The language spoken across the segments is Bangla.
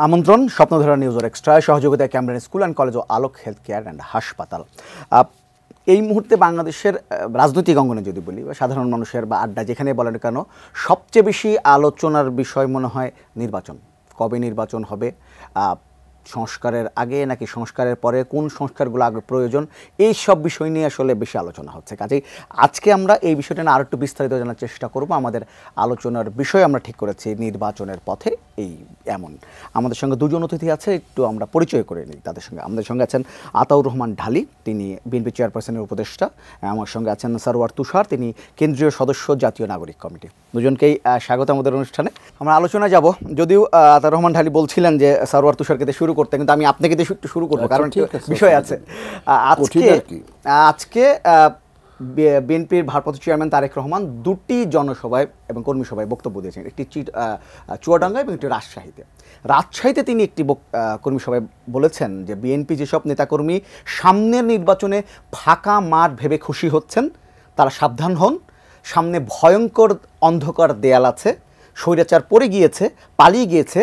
আমন্ত্রণ স্বপ্নধারা নিউজের এক্সট্রা সহযোগিতায় ক্যামব্রিজ স্কুল অ্যান্ড কলেজ ও আলোক হেলথ কেয়ার অ্যান্ড হাসপাতাল। এই মুহূর্তে বাংলাদেশের রাজনৈতিক অঙ্গনে যদি বলি বা সাধারণ মানুষের বা আড্ডা যেখানে বলেন কেন, সবচেয়ে বেশি আলোচনার বিষয় মনে হয় নির্বাচন। কবে নির্বাচন হবে, সংস্কারের আগে নাকি সংস্কারের পরে, কোন সংস্কারগুলো আগে প্রয়োজন, এই সব বিষয় নিয়ে আসলে বেশি আলোচনা হচ্ছে। কাজেই আজকে আমরা এই বিষয়টা নিয়ে আরও একটু বিস্তারিত জানার চেষ্টা করব। আমাদের আলোচনার বিষয় আমরা ঠিক করেছি নির্বাচনের পথে এই এমন। আমাদের সঙ্গে দুজন অতিথি আছে, একটু আমরা পরিচয় করে নিই তাদের সঙ্গে। আমাদের সঙ্গে আছেন আতাউর রহমান ঢালী, তিনি বিএনপি চেয়ারপারসনের উপদেষ্টা। আমার সঙ্গে আছেন সারওয়ার তুষার, তিনি কেন্দ্রীয় সদস্য জাতীয় নাগরিক কমিটি। দুজনকেই স্বাগত আমাদের অনুষ্ঠানে। আমরা আলোচনায় যাব, যদিও আতাউর রহমান ঢালী বলছিলেন যে সারওয়ার তুষারকে দিয়ে শুরু করতে, কিন্তু আমি আপনাকে দিয়ে একটু শুরু করবো, কারণ বিষয় আছে। আজকে বিএনপির ভারপ্রাপ্ত চেয়ারম্যান তারেক রহমান দুটি জনসভায় এবং কর্মী সভায় বক্তব্য দিয়েছেন, একটি চুয়াডাঙ্গা এবং একটি রাজশাহীতে তিনি একটি কর্মী সভায় বলেছেন যে বিএনপি যেসব নেতাকর্মী সামনের নির্বাচনে ফাঁকা মাঠ ভেবে খুশি হচ্ছেন তারা সাবধান হন। সামনে ভয়ঙ্কর অন্ধকার দেয়াল আছে, স্বৈরাচার পড়ে গিয়েছে, পালিয়ে গিয়েছে,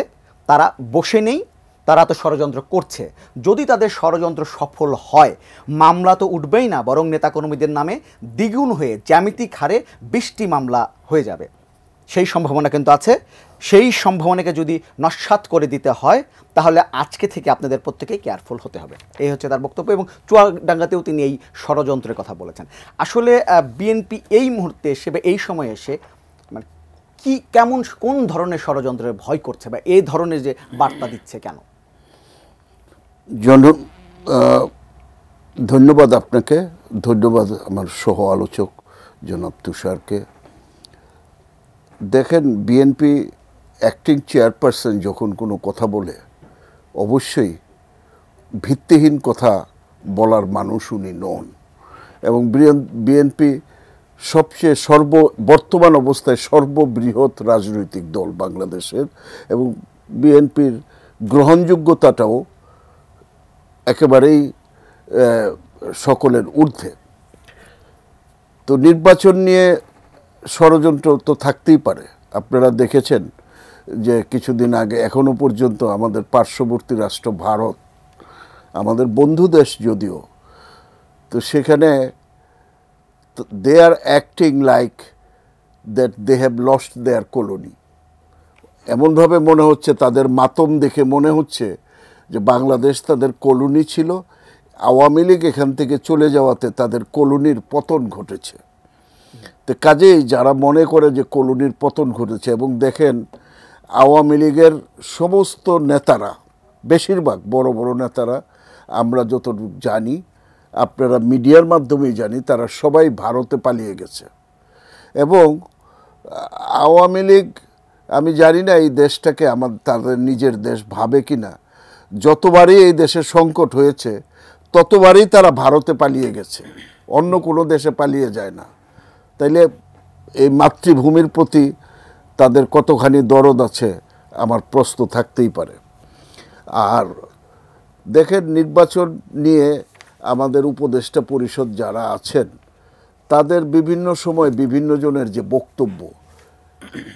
তারা বসে নেই, তারা তো ষড়যন্ত্র করছে। যদি তাদের ষড়যন্ত্র সফল হয়, মামলা তো উঠবেই না, বরং নেতাকর্মীদের নামে দ্বিগুণ হয়ে জ্যামিতিক হারে 20টি মামলা হয়ে যাবে। সেই সম্ভাবনা কিন্তু আছে। সেই সম্ভাবনাকে যদি নস্যাৎ করে দিতে হয়, তাহলে আজকে থেকে আপনাদের প্রত্যেকেই কেয়ারফুল হতে হবে। এই হচ্ছে তার বক্তব্য। এবং চুয়াডাঙ্গাতেও তিনি এই ষড়যন্ত্রের কথা বলেছেন। আসলে বিএনপি এই মুহূর্তে এসে বা এই সময়ে এসে মানে কোন ধরনের ষড়যন্ত্রের ভয় করছে বা এই ধরনের যে বার্তা দিচ্ছে কেন? ধন্যবাদ আপনাকে, ধন্যবাদ আমার সহ আলোচক জনাব তুষারকে। দেখেন, বিএনপি অ্যাক্টিং চেয়ারপারসন যখন কোনো কথা বলে, অবশ্যই ভিত্তিহীন কথা বলার মানুষ উনি নন। এবং বিএনপি সবচেয়ে বর্তমান অবস্থায় সর্ববৃহৎ রাজনৈতিক দল বাংলাদেশের, এবং বিএনপির গ্রহণযোগ্যতাটাও একেবারেই সকলের ঊর্ধ্বে। তো নির্বাচন নিয়ে ষড়যন্ত্র তো থাকতেই পারে। আপনারা দেখেছেন যে কিছুদিন আগে, এখনো পর্যন্ত আমাদের পার্শ্ববর্তী রাষ্ট্র ভারত, আমাদের বন্ধু দেশ যদিও, তো সেখানে they are acting like that they have lost their colony. এমনভাবে মনে হচ্ছে, তাদের মাতম দেখে মনে হচ্ছে যে বাংলাদেশ তাদের কলোনি ছিল, আওয়ামী লীগ এখান থেকে চলে যাওয়াতে তাদের কলোনির পতন ঘটেছে। তো কাজেই যারা মনে করে যে কলোনির পতন ঘটেছে, এবং দেখেন আওয়ামী লীগের সমস্ত নেতারা, বেশিরভাগ বড় বড় নেতারা, আমরা যতটুকু জানি, আপনারা মিডিয়ার মাধ্যমেই জানি, তারা সবাই ভারতে পালিয়ে গেছে। এবং আওয়ামী লীগ, আমি জানি না এই দেশটাকে তাদের নিজের দেশ ভাবে কিনা, যতবারই এই দেশে সংকট হয়েছে ততবারই তারা ভারতে পালিয়ে গেছে, অন্য কোনো দেশে পালিয়ে যায় না। তাইলে এই মাতৃভূমির প্রতি তাদের কতখানি দরদ আছে আমার প্রশ্ন থাকতেই পারে। আর দেখেন, নির্বাচন নিয়ে আমাদের উপদেষ্টা পরিষদ যারা আছেন, তাদের বিভিন্ন সময় বিভিন্ন জনের যে বক্তব্য,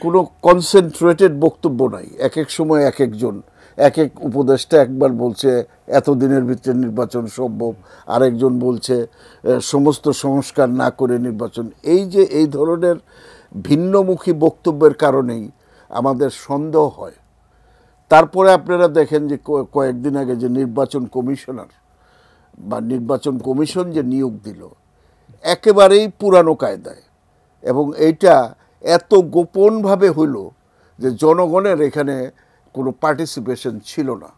কোনো কনসেন্ট্রেটেড বক্তব্য নাই। এক এক সময় এক একজন, এক এক উপদেষ্টা একবার বলছে এতদিনের ভিতরে নির্বাচন সম্ভব, আরেকজন বলছে সমস্ত সংস্কার না করে নির্বাচন। এই ধরনের ভিন্নমুখী বক্তব্যের কারণেই আমাদের সন্দেহ হয়। তারপরে আপনারা দেখেন যে কয়েকদিন আগে যে নির্বাচন কমিশনার বা নির্বাচন কমিশন যে নিয়োগ দিল, একেবারেই পুরানো কায়দায়, এবং এইটা এত গোপনভাবে হইল যে জনগণের এখানে কোনো পার্টিসিপেশন ছিল না।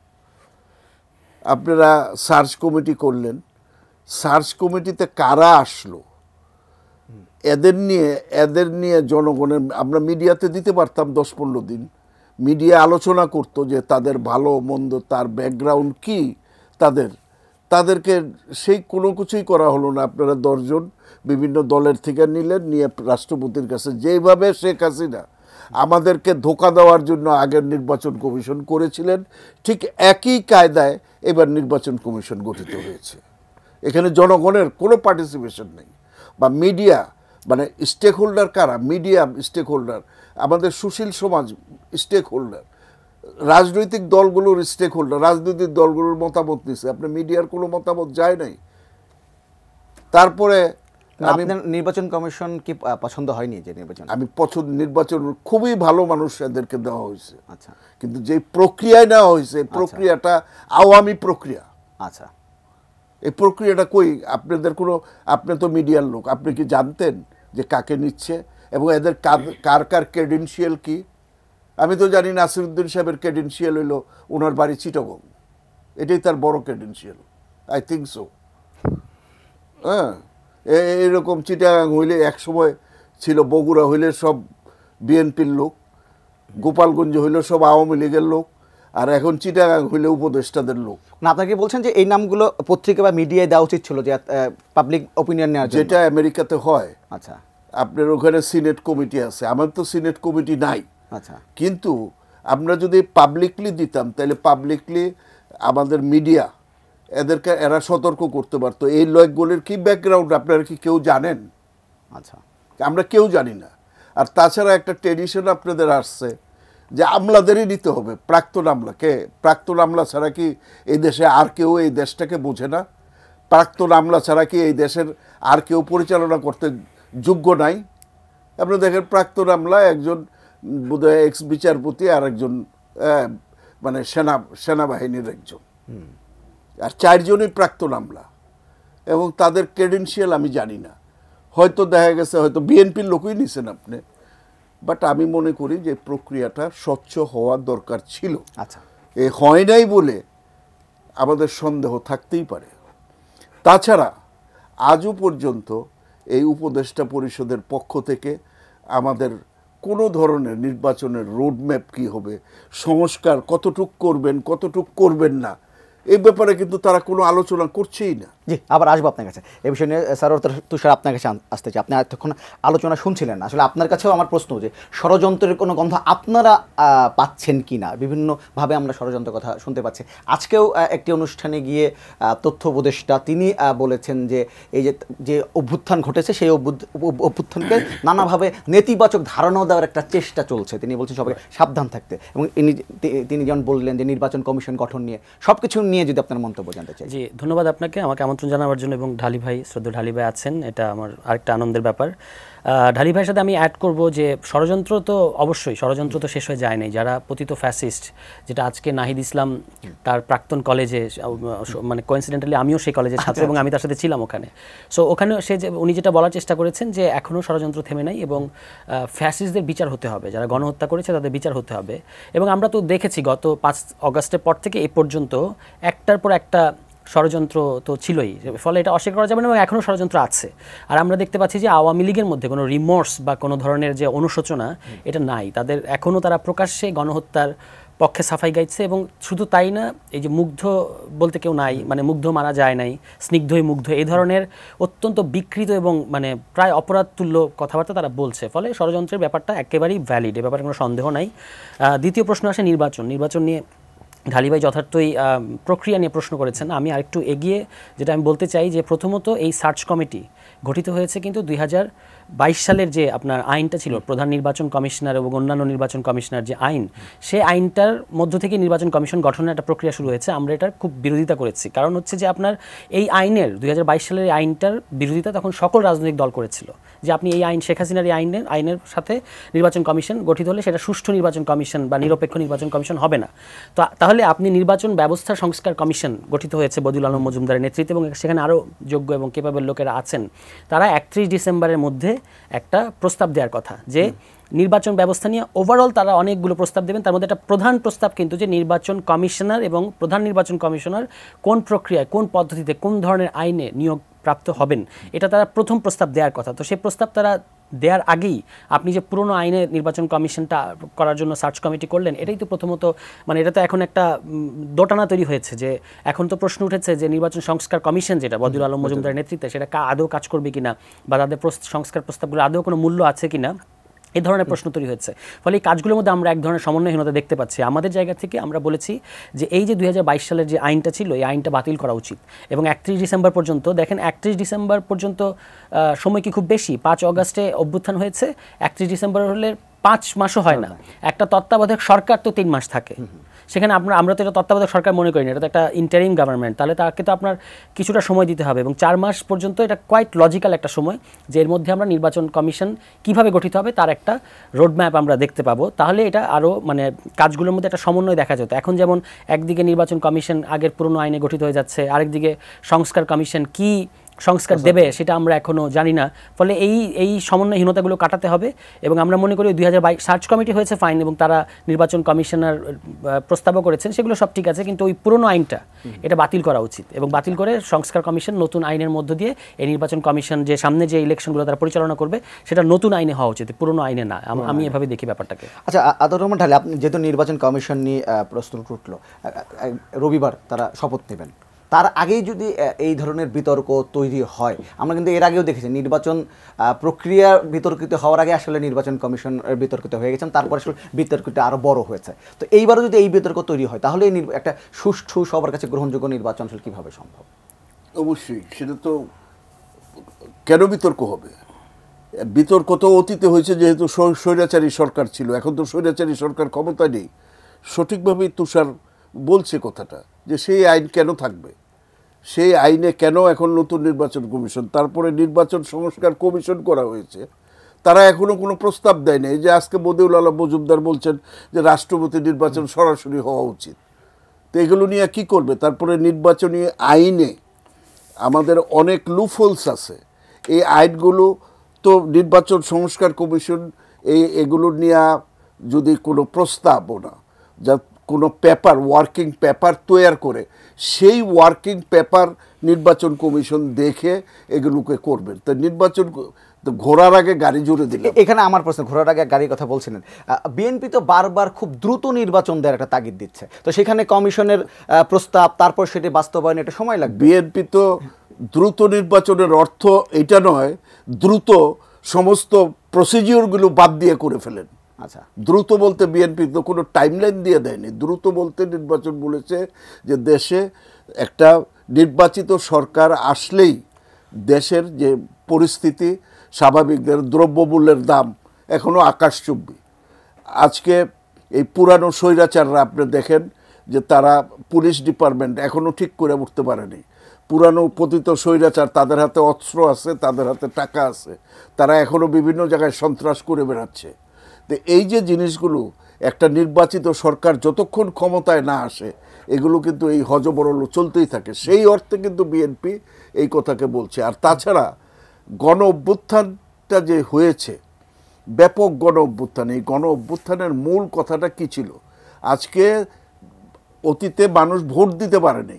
আপনারা সার্চ কমিটি করলেন, সার্চ কমিটিতে কারা আসলো, এদের নিয়ে জনগণের, আমরা মিডিয়াতে দিতে পারতাম 10-15 দিন, মিডিয়া আলোচনা করতো যে তাদের ভালো মন্দ, তার ব্যাকগ্রাউন্ড কি, তাদেরকে সেই কোনো কিছুই করা হলো না। আপনারা 10 জন বিভিন্ন দলের থেকে নিলেন, নিয়ে রাষ্ট্রপতির কাছে, যেইভাবে শেখ হাসিনা আমাদেরকে ধোঁকা দেওয়ার জন্য আগের নির্বাচন কমিশন করেছিলেন, ঠিক একই কায়দায় এবার নির্বাচন কমিশন গঠিত হয়েছে। এখানে জনগণের কোনো পার্টিসিপেশন নেই। বা মিডিয়া, মানে স্টেক হোল্ডার কারা? মিডিয়া স্টেক হোল্ডার, আমাদের সুশীল সমাজ স্টেক হোল্ডার, রাজনৈতিক দলগুলোর স্টেক হোল্ডার, রাজনৈতিক দলগুলোর মতামত নিচ্ছে, আপনার মিডিয়ার কোনো মতামত যায় নাই। তারপরে আপনার নির্বাচন কমিশন কি পছন্দ হয়নি যে নির্বাচন? আমি নির্বাচন খুবই ভালো মানুষ এদেরকে দেওয়া হয়েছে, আচ্ছা, কিন্তু যে প্রক্রিয়ায় নেওয়া হয়েছে এই প্রক্রিয়াটা আওয়ামী প্রক্রিয়া। আচ্ছা, এই প্রক্রিয়াটা কই আপনাদের কোনো, আপনি তো মিডিয়ার লোক, আপনি কি জানতেন যে কাকে নিচ্ছে এবং এদের কার কার ক্রেডেনশিয়াল কি? আমি তো জানি নাসিরউদ্দিন সাহেবের ক্রেডেনশিয়াল হইলো ওনার বাড়ি চিটাগং, এটাই তার বড় ক্রেডেনশিয়াল, আই থিঙ্ক সো। হ্যাঁ, এরকম চিটাগাং হইলে একসময় ছিল, বগুড়া হইলে সব বিএনপির লোক, গোপালগঞ্জ হইলে সব আওয়ামী লীগের লোক, আর এখন চিটাগাং হইলে উপদেষ্টাদের লোক। না, আপনাকে বলছেন যে এই নামগুলো পত্রিকা বা মিডিয়ায় দেওয়া উচিত ছিল, যে পাবলিক অপিনিয়ন নেওয়ার জন্য। যেটা আমেরিকাতে হয়, আচ্ছা, আপনার ওখানে সিনেট কমিটি আছে, আমার তো সিনেট কমিটি নাই। আচ্ছা, কিন্তু আমরা যদি পাবলিকলি দিতাম তাহলে পাবলিকলি আমাদের মিডিয়া এদেরকে এরা সতর্ক করতে পারতো এই লোকগুলির কি ব্যাকগ্রাউন্ড আপনারা কি কেউ জানেন? আচ্ছা, আমরা কেউ জানি না। আর তাছাড়া একটা ট্রেডিশন আপনাদের আসছে যে আমলাদেরই নিতে হবে, প্রাক্তন আমলাকে। প্রাক্তন আমলা ছাড়া কি এই দেশে আর কেউ এই দেশটাকে বোঝে না? প্রাক্তন আমলা ছাড়া কি এই দেশের আর কেউ পরিচালনা করতে যোগ্য নাই? আপনি দেখেন প্রাক্তন আমলা একজন বোধহয় এক্স বিচারপতি, আর একজন মানে সেনাবাহিনীর একজন, আর 4 জনই প্রাক্তন আমলা, এবং তাদের ক্রেডেনশিয়াল আমি জানি না। হয়তো দেখা গেছে হয়তো বিএনপির লোকই নিছেন আপনি, বাট আমি মনে করি যে প্রক্রিয়াটা স্বচ্ছ হওয়ার দরকার ছিল। আচ্ছা, এ হয় নাই বলে আমাদের সন্দেহ থাকতেই পারে। তাছাড়া আজও পর্যন্ত এই উপদেষ্টা পরিষদের পক্ষ থেকে আমাদের কোনো ধরনের নির্বাচনের রোডম্যাপ কী হবে, সংস্কার কতটুক করবেন কতটুক করবেন না, এই ব্যাপারে কিন্তু তারা কোনো আলোচনা করছেই না। জি, আবার আসবো আপনার কাছে এই বিষয় নিয়ে। সারোয়ার তুষার, আপনার কাছে আসতে চাই। আপনি এতক্ষণ আলোচনা শুনছিলেন, আসলে আপনার কাছেও আমার প্রশ্ন যে ষড়যন্ত্রের কোনো গন্ধ আপনারা পাচ্ছেন কি না? বিভিন্নভাবে আমরা ষড়যন্ত্র কথা শুনতে পাচ্ছি। আজকেও একটি অনুষ্ঠানে গিয়ে তথ্য উপদেষ্টা তিনি বলেছেন যে এই যে অভ্যুত্থান ঘটেছে সেই অভ্যুত্থানকে নানাভাবে নেতিবাচক ধারণাও দেওয়ার একটা চেষ্টা চলছে। তিনি বলছেন সবাইকে সাবধান থাকতে, এবং তিনি যেমন বললেন যে নির্বাচন কমিশন গঠন নিয়ে সব কিছু নিয়ে যদি আপনার মন্তব্য জানতে চাই। জি, ধন্যবাদ আপনাকে আমাকে আমন্ত্রণ জানাবার জন্য, এবং ঢালি ভাই, শ্রদ্ধেয় ঢালি ভাই আছেন, এটা আমার আরেকটা আনন্দের ব্যাপার। ঢালি ভাইয়ের সাথে আমি অ্যাড করব যে ষড়যন্ত্র তো অবশ্যই, ষড়যন্ত্র তো শেষ হয়ে যায় নাই। যারা পতিত ফ্যাসিস্ট, যেটা আজকে নাহিদ ইসলাম তার প্রাক্তন কলেজে, মানে কোইন্সিডেন্টালি আমিও সেই কলেজের ছাত্র এবং আমি তার সাথে ছিলাম ওখানে। সো ওখানে উনি যেটা বলার চেষ্টা করেছেন যে এখনও ষড়যন্ত্র থেমে নাই এবং ফ্যাসিস্টদের বিচার হতে হবে, যারা গণহত্যা করেছে তাদের বিচার হতে হবে। এবং আমরা তো দেখেছি গত 5 অগাস্টের পর থেকে এ পর্যন্ত একটার পর একটা ষড়যন্ত্র তো ছিলই, ফলে এটা অস্বীকার করা যাবে না, এবং এখনও ষড়যন্ত্র আছে। আর আমরা দেখতে পাচ্ছি যে আওয়ামী লীগের মধ্যে কোনো রিমোর্স বা কোনো ধরনের যে অনুশোচনা, এটা নাই তাদের। এখনও তারা প্রকাশ্যে গণহত্যার পক্ষে সাফাই গাইছে, এবং শুধু তাই না, এই যে মুগ্ধ বলতে কেউ নাই, মানে মুগ্ধ মারা যায় নাই, স্নিগ্ধই মুগ্ধ, এই ধরনের অত্যন্ত বিকৃত এবং মানে প্রায় অপরাধ তুল্য কথাবার্তা তারা বলছে। ফলে ষড়যন্ত্রের ব্যাপারটা একেবারেই ভ্যালিড, এ ব্যাপারে কোনো সন্দেহ নাই। দ্বিতীয় প্রশ্ন আসে নির্বাচন নিয়ে। ঢালি ভাই যথার্থই প্রক্রিয়া নিয়ে প্রশ্ন করেছেন। আমি আরেকটু এগিয়ে যেটা আমি বলতে চাই যে প্রথমত এই সার্চ কমিটি গঠিত হয়েছে কিন্তু 2022 সালের যে আপনার আইনটা ছিল, প্রধান নির্বাচন কমিশনার এবং অন্যান্য নির্বাচন কমিশনার যে আইন, সেই আইনটার মধ্য থেকে নির্বাচন কমিশন গঠনের একটা প্রক্রিয়া শুরু হয়েছে। আমরা এটার খুব বিরোধিতা করেছি, কারণ হচ্ছে যে আপনার এই আইনের 2022 সালের আইনটার বিরোধিতা তখন সকল রাজনৈতিক দল করেছিল, যে আপনি এই আইন, শেখ হাসিনার এই আইনের সাথে নির্বাচন কমিশন গঠিত হলে সেটা সুষ্ঠু নির্বাচন কমিশন বা নিরপেক্ষ নির্বাচন কমিশন হবে না। তো তাহলে আপনি নির্বাচন ব্যবস্থা সংস্কার কমিশন গঠিত হয়েছে বদিউল আলম মজুমদারের নেতৃত্বে, এবং সেখানে আরও যোগ্য এবং কেপাবল লোকেরা আছেন। তারা 31 ডিসেম্বরের মধ্যে একটা প্রস্তাব দেওয়ার কথা, যে নির্বাচন ব্যবস্থা নিয়ে ওভারঅল তারা অনেকগুলো প্রস্তাব দেবেন। তার মধ্যে একটা প্রধান প্রস্তাব কিন্তু যে নির্বাচন কমিশনার এবং প্রধান নির্বাচন কমিশনার কোন প্রক্রিয়ায়, কোন পদ্ধতিতে, কোন ধরনের আইনে নিয়োগ প্রাপ্ত হবেন, এটা তারা প্রথম প্রস্তাব দেওয়ার কথা। তো সেই প্রস্তাব তারা দেওয়ার আগেই আপনি যে পুরনো আইনে নির্বাচন কমিশনটা করার জন্য সার্চ কমিটি করলেন, এটাই তো প্রথমত, মানে এটা তো এখন একটা দোটানা তৈরি হয়েছে। যে এখন তো প্রশ্ন উঠেছে যে নির্বাচন সংস্কার কমিশন যেটা বদিউল আলম মজুমদারের নেতৃত্বে, সেটা আদৌ কাজ করবে কিনা, বা তাদের সংস্কার প্রস্তাবগুলো আদৌ কোনো মূল্য আছে কিনা, এই ধরনের প্রশ্ন তৈরি হচ্ছে। ফলে এই কাজগুলোর মধ্যে আমরা এক ধরনের সমন্বয়হীনতা দেখতে পাচ্ছি। আমাদের জায়গা থেকে আমরা বলেছি যে এই যে 2022 সালের যে আইনটা ছিল, এই আইনটা বাতিল করা উচিত, এবং 31 ডিসেম্বর পর্যন্ত, দেখেন 31 ডিসেম্বর পর্যন্ত সময় কি খুব বেশি? 5 অগাস্টে অভ্যুত্থান হয়েছে, 31 ডিসেম্বর হলে 5 মাসও হয় না। একটা তত্ত্বাবধায়ক সরকার তো 3 মাস থাকে, সেখানে আমরা তো এটা তত্ত্বাবধায়ক সরকার মনে করি না, এটা তো একটা ইন্টারিম গভর্নমেন্ট, তাহলে তাকে তো আপনার কিছুটা সময় দিতে হবে এবং 4 মাস পর্যন্ত এটা কোয়াইট লজিক্যাল একটা সময়, যে এর মধ্যে আমরা নির্বাচন কমিশন কিভাবে গঠিত হবে তার একটা রোডম্যাপ আমরা দেখতে পাবো। তাহলে এটা আরও মানে কাজগুলোর মধ্যে একটা সমন্বয় দেখা যেত। এখন যেমন একদিকে নির্বাচন কমিশন আগের পুরনো আইনে গঠিত হয়ে যাচ্ছে, আরেকদিকে সংস্কার কমিশন কি সংস্কার দেবে সেটা আমরা এখনো জানি না। ফলে এই সমন্বয়হীনতাগুলো কাটাতে হবে এবং আমরা মনে করি 2022 সার্চ কমিটি হয়েছে ফাইন, এবং তারা নির্বাচন কমিশনার প্রস্তাবও করেছেন, সেগুলো সব ঠিক আছে, কিন্তু ওই পুরনো আইনটা এটা বাতিল করা উচিত এবং বাতিল করে সংস্কার কমিশন নতুন আইনের মধ্য দিয়ে এই নির্বাচন কমিশন যে সামনে যে ইলেকশনগুলো তারা পরিচালনা করবে সেটা নতুন আইনে হওয়া উচিত, পুরনো আইনে না। আমি এভাবে দেখি ব্যাপারটাকে। আচ্ছা, আতাউর রহমান ঢালী, আপনি যেহেতু নির্বাচন কমিশন নিয়ে প্রশ্ন উঠলো, রবিবার তারা শপথ নেবেন, তার আগেই যদি এই ধরনের বিতর্ক তৈরি হয়, আমরা কিন্তু এর আগেও দেখেছি নির্বাচন প্রক্রিয়া বিতর্কিত হওয়ার আগে আসলে নির্বাচন কমিশন বিতর্কিত হয়ে গেছেন, তারপর আসলে বিতর্কটা আরও বড় হয়েছে। তো এইবারও যদি এই বিতর্ক তৈরি হয় তাহলে একটা সুষ্ঠু সবার কাছে গ্রহণযোগ্য নির্বাচন আসলে কীভাবে সম্ভব? অবশ্যই সেটা তো কেন বিতর্ক হবে? বিতর্ক তো অতীতে হয়েছে, যেহেতু স্বৈরাচারী সরকার ছিল, এখন তো স্বৈরাচারী সরকার ক্ষমতা নেই। সঠিকভাবেই তুষার বলছে কথাটা, যে সেই আইন কেন থাকবে, সেই আইনে কেন এখন নতুন নির্বাচন কমিশন, তারপরে নির্বাচন সংস্কার কমিশন করা হয়েছে, তারা এখনো কোনো প্রস্তাব দেয়নি। যে আজকে বদিউল আলম মজুমদার বলছেন যে রাষ্ট্রপতি নির্বাচন সরাসরি হওয়া উচিত, তো এগুলো নিয়ে কি করবে? তারপরে নির্বাচনী আইনে আমাদের অনেক লুফোলস আছে, এই আইনগুলো তো নির্বাচন সংস্কার কমিশন এগুলো নিয়ে যদি কোনো প্রস্তাবনা, যা কোনো পেপার, ওয়ার্কিং পেপার তৈরি করে, সেই ওয়ার্কিং পেপার নির্বাচন কমিশন দেখে এগুলোকে করবেন। তো নির্বাচন ঘোরার আগে গাড়ি জুড়ে দিল। এখানে আমার প্রশ্ন, ঘোরার আগে গাড়ির কথা বলছিলেন, বিএনপি তো বারবার খুব দ্রুত নির্বাচন দেওয়ার একটা তাগিদ দিচ্ছে, তো সেখানে কমিশনের প্রস্তাব, তারপর সেটি বাস্তবায়নে একটা সময় লাগবে। বিএনপি তো দ্রুত নির্বাচনের অর্থ এটা নয় দ্রুত সমস্ত প্রসিজিওরগুলো বাদ দিয়ে করে ফেলেন। আচ্ছা, দ্রুত বলতে বিএনপি তো কোনো টাইমলাইন দিয়ে দেয়নি। দ্রুত বলতে নির্বাচন বলেছে যে দেশে একটা নির্বাচিত সরকার আসলেই দেশের যে পরিস্থিতি স্বাভাবিক, দ্রব্যমূল্যের দাম এখনও আকাশচুম্বী। আজকে এই পুরানো স্বৈরাচাররা আপনি দেখেন যে তারা পুলিশ ডিপার্টমেন্ট এখনও ঠিক করে উঠতে পারেনি। পুরানো পতিত স্বৈরাচার, তাদের হাতে অস্ত্র আছে, তাদের হাতে টাকা আছে, তারা এখনও বিভিন্ন জায়গায় সন্ত্রাস করে বেড়াচ্ছে। তো এই যে জিনিসগুলো, একটা নির্বাচিত সরকার যতক্ষণ ক্ষমতায় না আসে এগুলো কিন্তু এই হজবরল চলতেই থাকে। সেই অর্থে কিন্তু বিএনপি এই কথাকে বলছে। আর তাছাড়া গণ অভ্যুত্থানটা যে হয়েছে, ব্যাপক গণ অভ্যুত্থান, এই গণ অভ্যুত্থানের মূল কথাটা কি ছিল? আজকে অতীতে মানুষ ভোট দিতে পারেনি,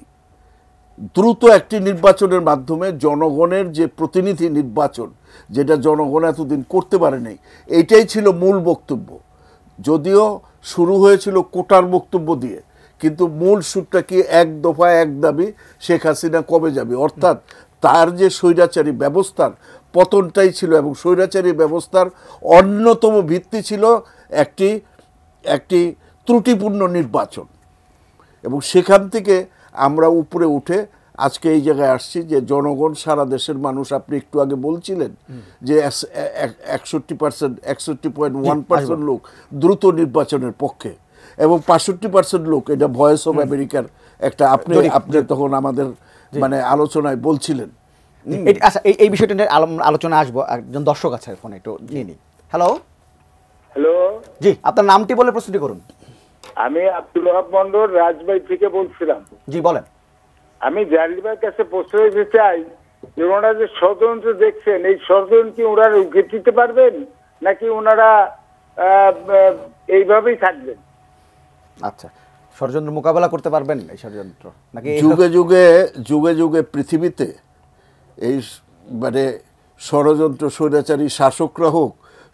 দ্রুত একটি নির্বাচনের মাধ্যমে জনগণের যে প্রতিনিধি নির্বাচন, যেটা জনগণ এতদিন করতে পারেনি, এইটাই ছিল মূল বক্তব্য। যদিও শুরু হয়েছিল কোটার বক্তব্য দিয়ে, কিন্তু মূল সুরটা কি, এক দফা এক দাবি, শেখ হাসিনা কবে যাবে, অর্থাৎ তার যে স্বৈরাচারী ব্যবস্থার পতনটাই ছিল। এবং স্বৈরাচারী ব্যবস্থার অন্যতম ভিত্তি ছিল একটি ত্রুটিপূর্ণ নির্বাচন। এবং সেখান থেকে আমরা উপরে উঠে আজকে এই জায়গায় আসছি যে জনগণ, সারা দেশের মানুষ, আপনি একটু আগে বলছিলেন যে 61.1% লোক দ্রুত নির্বাচনের পক্ষে এবং 65% লোক, এটা ভয়েস অফ আমেরিকার একটা, আপনি তখন আমাদের মানে আলোচনায় বলছিলেন। আচ্ছা, এই বিষয়টা নিয়ে আলোচনা আসবো। একজন দর্শক আছে ফোনে, একটু নিয়ে নিই। হ্যালো, জি, আপনার নামটি বলে প্রশ্নটি করুন। আমি আব্দুল ওয়াহাব মন্ডল রাজবাড়ী থেকে বলছিলাম। জি, বলেন। আমি জালিবার কাছে প্রশ্ন দিতে চাই যে ওনারা যে ষড়যন্ত্র দেখছেন, এই ষড়যন্ত্র কি ওনারা রুখে দিতে পারবেন নাকি ওনারা এইভাবেই থাকবেন? আচ্ছা, ষড়যন্ত্র মোকাবেলা করতে পারবেন এই ষড়যন্ত্র নাকি? যুগে যুগে পৃথিবীতে এই মানে ষড়যন্ত্র, স্বৈরাচারী শাসকরা হোক,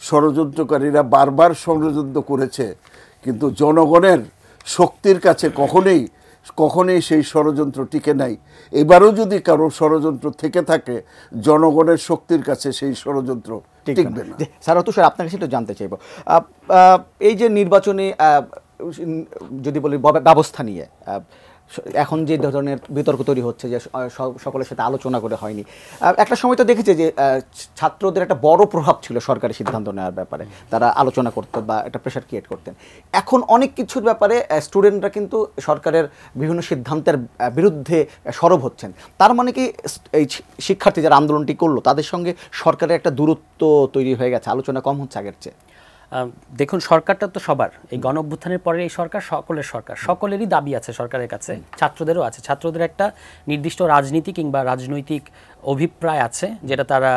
ষড়যন্ত্রকারীরা বারবার ষড়যন্ত্র করেছে, কিন্তু জনগণের শক্তির কাছে কখনোই সেই ষড়যন্ত্র টিকে নাই। এবারও যদি কারো ষড়যন্ত্র থেকে থাকে, জনগণের শক্তির কাছে সেই ষড়যন্ত্র টিকবে না। স্যার তুষার, আপনার কাছে একটু জানতে চাইব, এই যে নির্বাচনী যদি বলি ব্যবস্থা নিয়ে এখন যে ধরনের বিতর্ক তৈরি হচ্ছে যে সকলের সাথে আলোচনা করে হয়নি, একটা সময় তো দেখেছে যে ছাত্রদের একটা বড় প্রভাব ছিল সরকারি সিদ্ধান্ত নেওয়ার ব্যাপারে, তারা আলোচনা করতেন বা একটা প্রেশার ক্রিয়েট করতেন। এখন অনেক কিছুর ব্যাপারে স্টুডেন্টরা কিন্তু সরকারের বিভিন্ন সিদ্ধান্তের বিরুদ্ধে সরব হচ্ছেন। তার মানে কি এই শিক্ষার্থী যারা আন্দোলনটি করলো তাদের সঙ্গে সরকারের একটা দূরত্ব তৈরি হয়ে গেছে, আলোচনা কম হচ্ছে আগের চেয়ে? দেখুন, সরকারটা তো সবার, এই গণ অভ্যুত্থানের পরে এই সরকার সকলের সরকার, সকলেরই দাবি আছে সরকারের কাছে, ছাত্রদেরও আছে। ছাত্রদের একটা নির্দিষ্ট রাজনীতি কিংবা রাজনৈতিক অভিপ্রায় আছে, যেটা তারা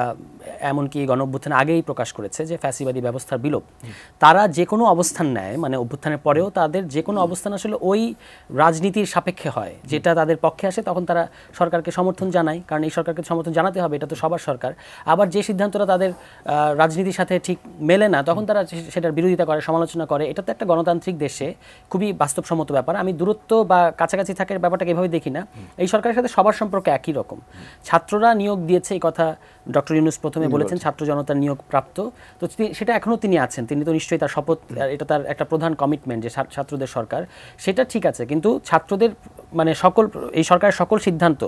এমনকি গণ অভ্যুত্থানের আগেই প্রকাশ করেছে যে ফ্যাসিবাদী ব্যবস্থার বিলোপ। তারা যে কোনো অবস্থান নেয়, মানে অভ্যুত্থানের পরেও তাদের যে কোনো অবস্থান আসলে ওই রাজনীতির সাপেক্ষে হয়, যেটা তাদের পক্ষে আসে তখন তারা সরকারকে সমর্থন জানায়, কারণ এই সরকারকে সমর্থন জানাতে হবে, এটা তো সবার সরকার। আবার যে সিদ্ধান্তটা তাদের রাজনীতির সাথে ঠিক মেলে না, তখন তারা সেটার বিরোধিতা করে, সমালোচনা করে। এটা তো একটা গণতান্ত্রিক দেশে খুবই বাস্তবসম্মত ব্যাপার। আমি দূরত্ব বা কাছাকাছি থাকার ব্যাপারটাকে এভাবে দেখি না। এই সরকারের সাথে সবার সম্পর্ক একই রকম। ছাত্ররা নিয়োগ দিয়েছে, এই কথা ডক্টর ইউনূস প্রথমে বলেছেন, ছাত্র জনতার নিয়োগ প্রাপ্ত, তো সেটা এখনও তিনি আছেন, তিনি তো নিশ্চয়ই তার শপথ, এটা তার একটা প্রধান কমিটমেন্ট যে ছাত্রদের সরকার, সেটা ঠিক আছে। কিন্তু ছাত্রদের মানে এই সরকারের সকল সিদ্ধান্ত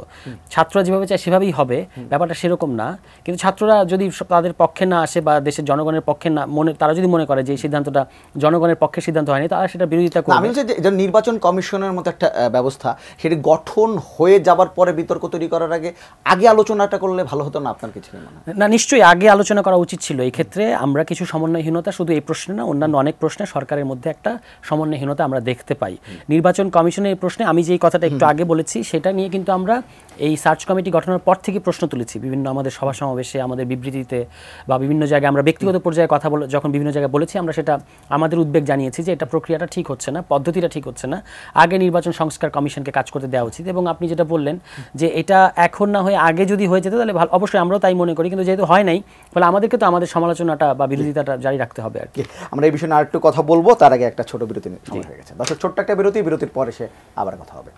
ছাত্ররা যেভাবে চায় সেভাবেই হবে, ব্যাপারটা সেরকম না। কিন্তু ছাত্ররা যদি তাদের পক্ষে না আসে বা দেশের জনগণের পক্ষে না তারা যদি মনে করে যে এই সিদ্ধান্তটা জনগণের পক্ষে সিদ্ধান্ত হয়নি, তারা সেটা বিরোধিতা করবে। আমি যে নির্বাচন কমিশনের মতো একটা ব্যবস্থা, সেটি গঠন হয়ে যাবার পরে বিতর্ক তৈরি করার আগে আলোচনাটা করলে ভালো হতো না, আপনার কিছু মনে হয়? না, নিশ্চয়ই আগে আলোচনা করা উচিত ছিল। এই ক্ষেত্রে আমরা কিছু সমন্বয়হীনতা, শুধু এই প্রশ্নে না, অন্যান্য অনেক প্রশ্নে সরকারের মধ্যে একটা সমন্বয়হীনতা আমরা দেখতে পাই। নির্বাচন কমিশনের এই প্রশ্নে আমি যেই কথাটা একটু আগে বলেছি, সেটা নিয়ে কিন্তু আমরা এই সার্চ কমিটি গঠনের পর থেকে প্রশ্ন তুলেছি বিভিন্ন আমাদের সভা সমাবেশে, আমাদের বিবৃতিতে বা বিভিন্ন জায়গায় আমরা ব্যক্তিগত পর্যায়ে কথা বলে যখন বিভিন্ন জায়গায় বলেছি, আমরা সেটা আমাদের উদ্বেগ জানিয়েছি যে এটা প্রক্রিয়াটা ঠিক হচ্ছে না, পদ্ধতিটা ঠিক হচ্ছে না, আগে নির্বাচন সংস্কার কমিশনকে কাজ করতে দেওয়া উচিত। এবং আপনি যেটা বললেন যে এটা এখন না হয়ে আগে যদি হয়ে যেত তাহলে ভালো, অবশ্যই আমরাও তাই মনে করি, কিন্তু যেহেতু হয় নাই, ফলে আমাদেরকে তো আমাদের সমালোচনাটা বা বিরোধিতাটা জারি রাখতে হবে আর কি। আমরা এই বিষয়ে আরেকটু কথা বলবো, তার আগে একটা ছোট বিরতি সময় হয়ে গেছে। দর্শক, ছোট্ট একটা বিরতির পরে সে আবার কথা হবে।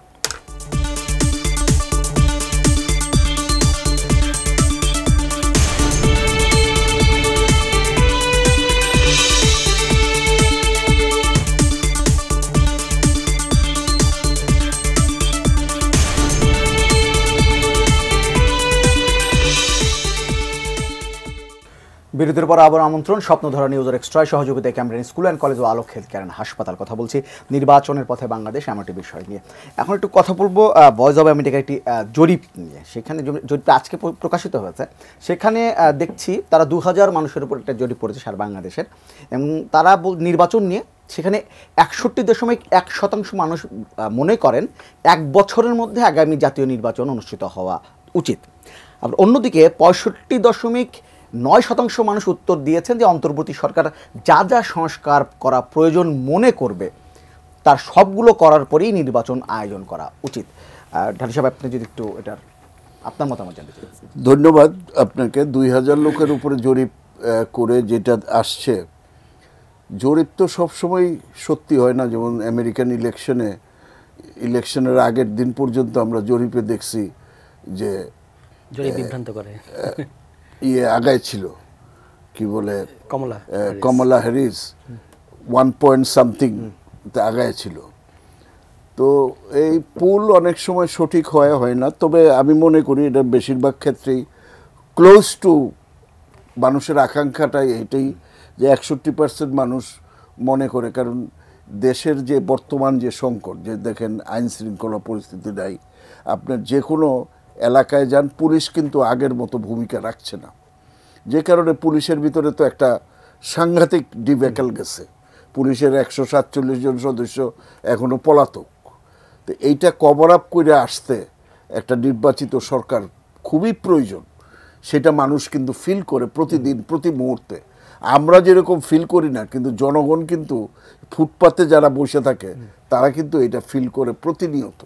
বিরতির পর আবার আমন্ত্রণ স্বপ্নধরা নিউজের এক্সট্রায় সহযোগিতায় ক্যামব্রিজ স্কুল অ্যান্ড কলেজ ও আলোক হেলথ কেয়ার অ্যান্ড হাসপাতাল। কথা বলছি নির্বাচনের পথে বাংলাদেশ এমন একটি বিষয় নিয়ে। এখন একটু কথা বলবো ভয়েস অব আমেরিকার একটি জরিপ নিয়ে। সেখানে জরিপটা আজকে প্রকাশিত হয়েছে। সেখানে দেখছি তারা 2000 মানুষের উপর একটা জরিপ করেছে সারা বাংলাদেশের, এবং তারা নির্বাচন নিয়ে সেখানে 61.1% মানুষ মনে করেন 1 বছরের মধ্যে আগামী জাতীয় নির্বাচন অনুষ্ঠিত হওয়া উচিত। আবার অন্যদিকে 65.9% মানুষ উত্তর দিয়েছেন যে অন্তর্বর্তী সরকার যা যা সংস্কার করা প্রয়োজন মনে করবে তার সবগুলো করার পরেই নির্বাচন আয়োজন করা উচিত। ঢালি সাহেব, আপনি যদি একটু এটার আপনার মতামত জানতে চাই। ধন্যবাদ আপনাকে। 2000 লোকের উপরে জরিপ করে যেটা আসছে, জরিপ তো সবসময় সত্যি হয় না। যেমন আমেরিকান ইলেকশনের আগের দিন পর্যন্ত আমরা জরিপে দেখছি যে জরিপ বিভ্রান্ত করে, আগায় ছিল কি বলে কমলা হ্যারিস 1 পয়েন্ট সামথিং আগায় ছিল। তো এই পুল অনেক সময় সঠিক হয় না, তবে আমি মনে করি এটা বেশিরভাগ ক্ষেত্রেই ক্লোজ টু মানুষের আকাঙ্ক্ষাটাই এটাই যে 61% মানুষ মনে করে। কারণ দেশের যে বর্তমান যে সংকট, যে দেখেন আইন শৃঙ্খলা পরিস্থিতি নাই, আপনার যে কোনো এলাকায় যান পুলিশ কিন্তু আগের মতো ভূমিকা রাখছে না, যে কারণে পুলিশের ভিতরে তো একটা সাংঘাতিক ডিবেকেল গেছে। পুলিশের 147 জন সদস্য এখনো পলাতক। তো এইটা কভার আপ করে আসতে একটা নির্বাচিত সরকার খুবই প্রয়োজন। সেটা মানুষ কিন্তু ফিল করে প্রতিদিন, প্রতি মুহূর্তে। আমরা যেরকম ফিল করি না, কিন্তু জনগণ কিন্তু ফুটপাতে যারা বসে থাকে তারা কিন্তু এটা ফিল করে প্রতিনিয়ত।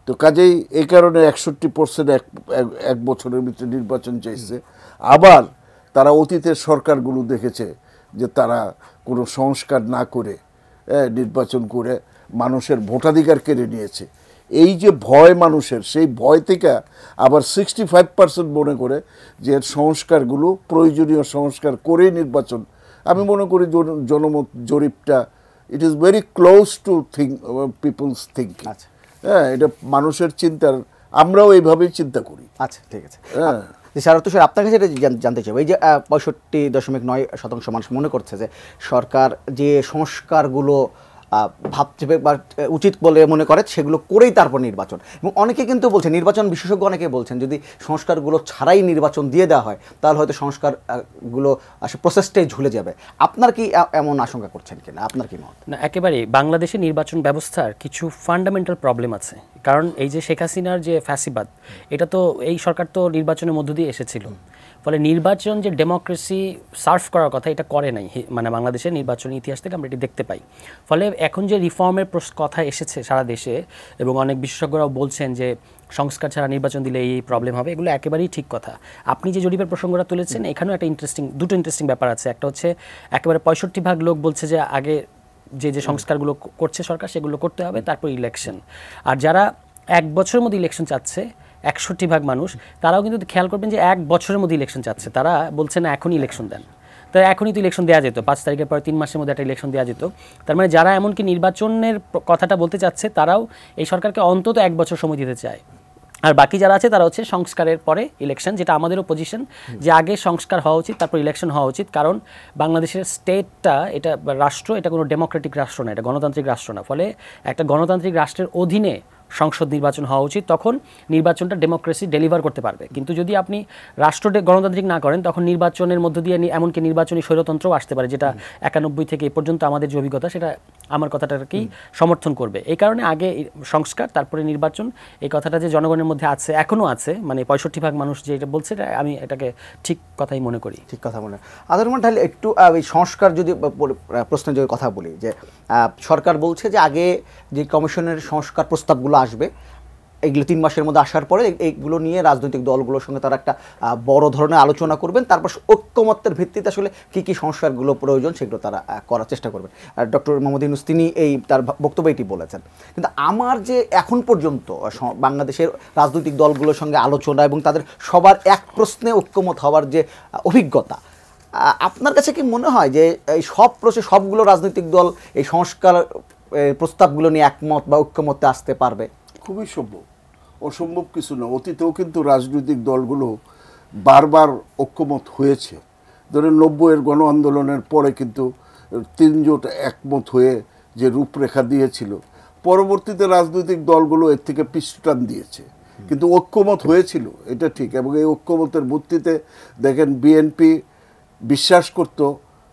তো কাজেই এই কারণে 61% এক বছরের ভিতরে নির্বাচন চাইছে। আবার তারা অতীতের সরকারগুলো দেখেছে যে তারা কোনো সংস্কার না করে নির্বাচন করে মানুষের ভোটাধিকার কেড়ে নিয়েছে। এই যে ভয় মানুষের, সেই ভয় থেকে আবার 65% মনে করে যে সংস্কারগুলো প্রয়োজনীয় সংস্কার করেই নির্বাচন। আমি মনে করি জনমত জরিপটা it is very close to people's thinking. হ্যাঁ, এটা মানুষের চিন্তার, আমরাও এইভাবেই চিন্তা করি। আচ্ছা, ঠিক আছে। হ্যাঁ, সারত স্যার, আপনার কাছে এটা জানতে চাই, এই যে 65.9% মানুষ মনে করছে যে সরকার যে সংস্কারগুলো ভাবতে বা উচিত বলে মনে করে সেগুলো করেই তারপর নির্বাচন, এবং অনেকে কিন্তু বলছেন, নির্বাচন বিশেষজ্ঞ অনেকে বলছেন, যদি সংস্কারগুলো ছাড়াই নির্বাচন দিয়ে দেওয়া হয় তাহলে হয়তো সংস্কারগুলো আসলে প্রসেসটাই ঝুলে যাবে। আপনার কি এমন আশঙ্কা করছেন কিনা, আপনার কি মত? না, একেবারেই বাংলাদেশের নির্বাচন ব্যবস্থার কিছু ফান্ডামেন্টাল প্রবলেম আছে। কারণ এই যে শেখ হাসিনার যে ফ্যাসিবাদ, এটা তো এই সরকার তো নির্বাচনের মধ্য দিয়ে এসেছিল, ফলে নির্বাচন যে ডেমোক্রেসি সার্ভ করার কথা এটা করে নাই, মানে বাংলাদেশের নির্বাচনী ইতিহাস থেকে আমরা এটি দেখতে পাই। ফলে এখন যে রিফর্মের কথা এসেছে সারা দেশে, এবং অনেক বিশেষজ্ঞরাও বলছেন যে সংস্কার ছাড়া নির্বাচন দিলে এই প্রবলেম হবে, এগুলো একেবারেই ঠিক কথা। আপনি যে জরিপের প্রসঙ্গটা তুলেছেন, এখানেও একটা দুটো ইন্টারেস্টিং ব্যাপার আছে। একটা হচ্ছে একেবারে 65% লোক বলছে যে আগে যে সংস্কারগুলো করছে সরকার সেগুলো করতে হবে, তারপর ইলেকশন। আর যারা 1 বছরের মধ্যে ইলেকশন চাচ্ছে 61% মানুষ, তারাও কিন্তু খেয়াল করবেন যে 1 বছরের মধ্যে ইলেকশন চাচ্ছে, তারা বলছে না এখনই ইলেকশন দেন। তো এখনই তো ইলেকশন দেওয়া যেত, 5 তারিখের পরে 3 মাসের মধ্যে একটা ইলেকশন দেওয়া যেত। তার মানে যারা এমনকি নির্বাচনের কথাটা বলতে চাচ্ছে, তারাও এই সরকারকে অন্তত 1 বছর সময় দিতে চায়। আর বাকি যারা আছে তারা হচ্ছে সংস্কারের পরে ইলেকশন, যেটা আমাদেরও পজিশন যে আগে সংস্কার হওয়া উচিত, তারপর ইলেকশন হওয়া উচিত। কারণ বাংলাদেশের স্টেটটা, এটা রাষ্ট্র, এটা কোনো ডেমোক্রেটিক রাষ্ট্র না, এটা গণতান্ত্রিক রাষ্ট্র না। ফলে একটা গণতান্ত্রিক রাষ্ট্রের অধীনে সংসদ নির্বাচন হওয়া উচিত, তখন নির্বাচনটা ডেমোক্রেসি ডেলিভার করতে পারবে। কিন্তু যদি আপনি রাষ্ট্র গণতান্ত্রিক না করেন, তখন নির্বাচনের মধ্য দিয়ে এমনকি নির্বাচনী স্বৈরতন্ত্রও আসতে পারে, যেটা 91 থেকে এ পর্যন্ত আমাদের যে অভিজ্ঞতা, সেটা আমার কথাটাকেই সমর্থন করবে। এই কারণে আগে সংস্কার তারপরে নির্বাচন, এই কথাটা যে জনগণের মধ্যে আছে, এখনও আছে, মানে 65% মানুষ যে এটা বলছে, আমি এটাকে ঠিক কথাই মনে করি। ঠিক কথা মনে আদার মানে তাহলে একটু এই সংস্কার যদি প্রশ্নে যদি কথা বলি, যে সরকার বলছে যে আগে যে কমিশনের সংস্কার প্রস্তাবগুলো আসবে, এগুলো 3 মাসের মধ্যে আসার পরে এইগুলো নিয়ে রাজনৈতিক দলগুলোর সঙ্গে তারা একটা বড় ধরনের আলোচনা করবেন, তারপর ঐক্যমত্যের ভিত্তিতে আসলে কী কী সংস্কারগুলো প্রয়োজন সেগুলো তারা করার চেষ্টা করবেন। আর ডক্টর মোহাম্মদ ইউনূস তিনি তার বক্তব্যে এটি বলেছেন। কিন্তু আমার যে এখন পর্যন্ত বাংলাদেশের রাজনৈতিক দলগুলোর সঙ্গে আলোচনা এবং তাদের সবার এক প্রশ্নে ঐক্যমত হওয়ার যে অভিজ্ঞতা, আপনার কাছে কি মনে হয় যে এই সবগুলো রাজনৈতিক দল এই সংস্কার প্রস্তাবগুলো নিয়ে একমত বা ঐক্যমতে আসতে পারবে? খুবই সম্ভব, অসম্ভব কিছু না। অতীতেও কিন্তু রাজনৈতিক দলগুলো বারবার ঐক্যমত হয়েছে। ধরেন 90-এর গণ আন্দোলনের পরে কিন্তু 3 জোট একমত হয়ে যে রূপরেখা দিয়েছিল, পরবর্তীতে রাজনৈতিক দলগুলো এর থেকে পিছটান দিয়েছে, কিন্তু ঐক্যমত হয়েছিল, এটা ঠিক। এবং এই ঐক্যমতের ভিত্তিতে দেখেন বিএনপি বিশ্বাস করত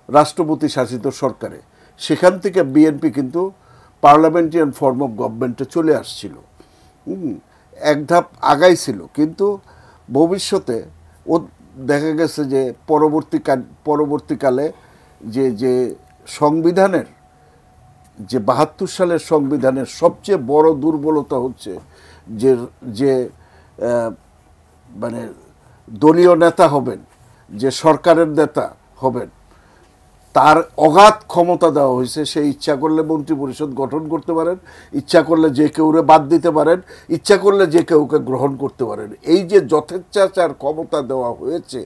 রাষ্ট্রপতি শাসিত সরকারে, সেখান থেকে বিএনপি কিন্তু পার্লামেন্টারিয়ান ফর্ম অফ গভর্নমেন্টে চলে আসছিল, এক ধাপ আগাইছিল। কিন্তু ভবিষ্যতে ও দেখা গেছে যে পরবর্তীকালে যে সংবিধানের, যে 72 সালের সংবিধানের সবচেয়ে বড় দুর্বলতা হচ্ছে যে মানে দলীয় নেতা হবেন, যে সরকারের নেতা হবেন, তার অগাধ ক্ষমতা দেওয়া হয়েছে। সে ইচ্ছা করলে মন্ত্রী পরিষদ গঠন করতে পারেন, ইচ্ছা করলে যে কেউরে বাদ দিতে পারেন, ইচ্ছা করলে যে কেউকে গ্রহণ করতে পারেন। এই যে যথেচ্ছাচার ক্ষমতা দেওয়া হয়েছে,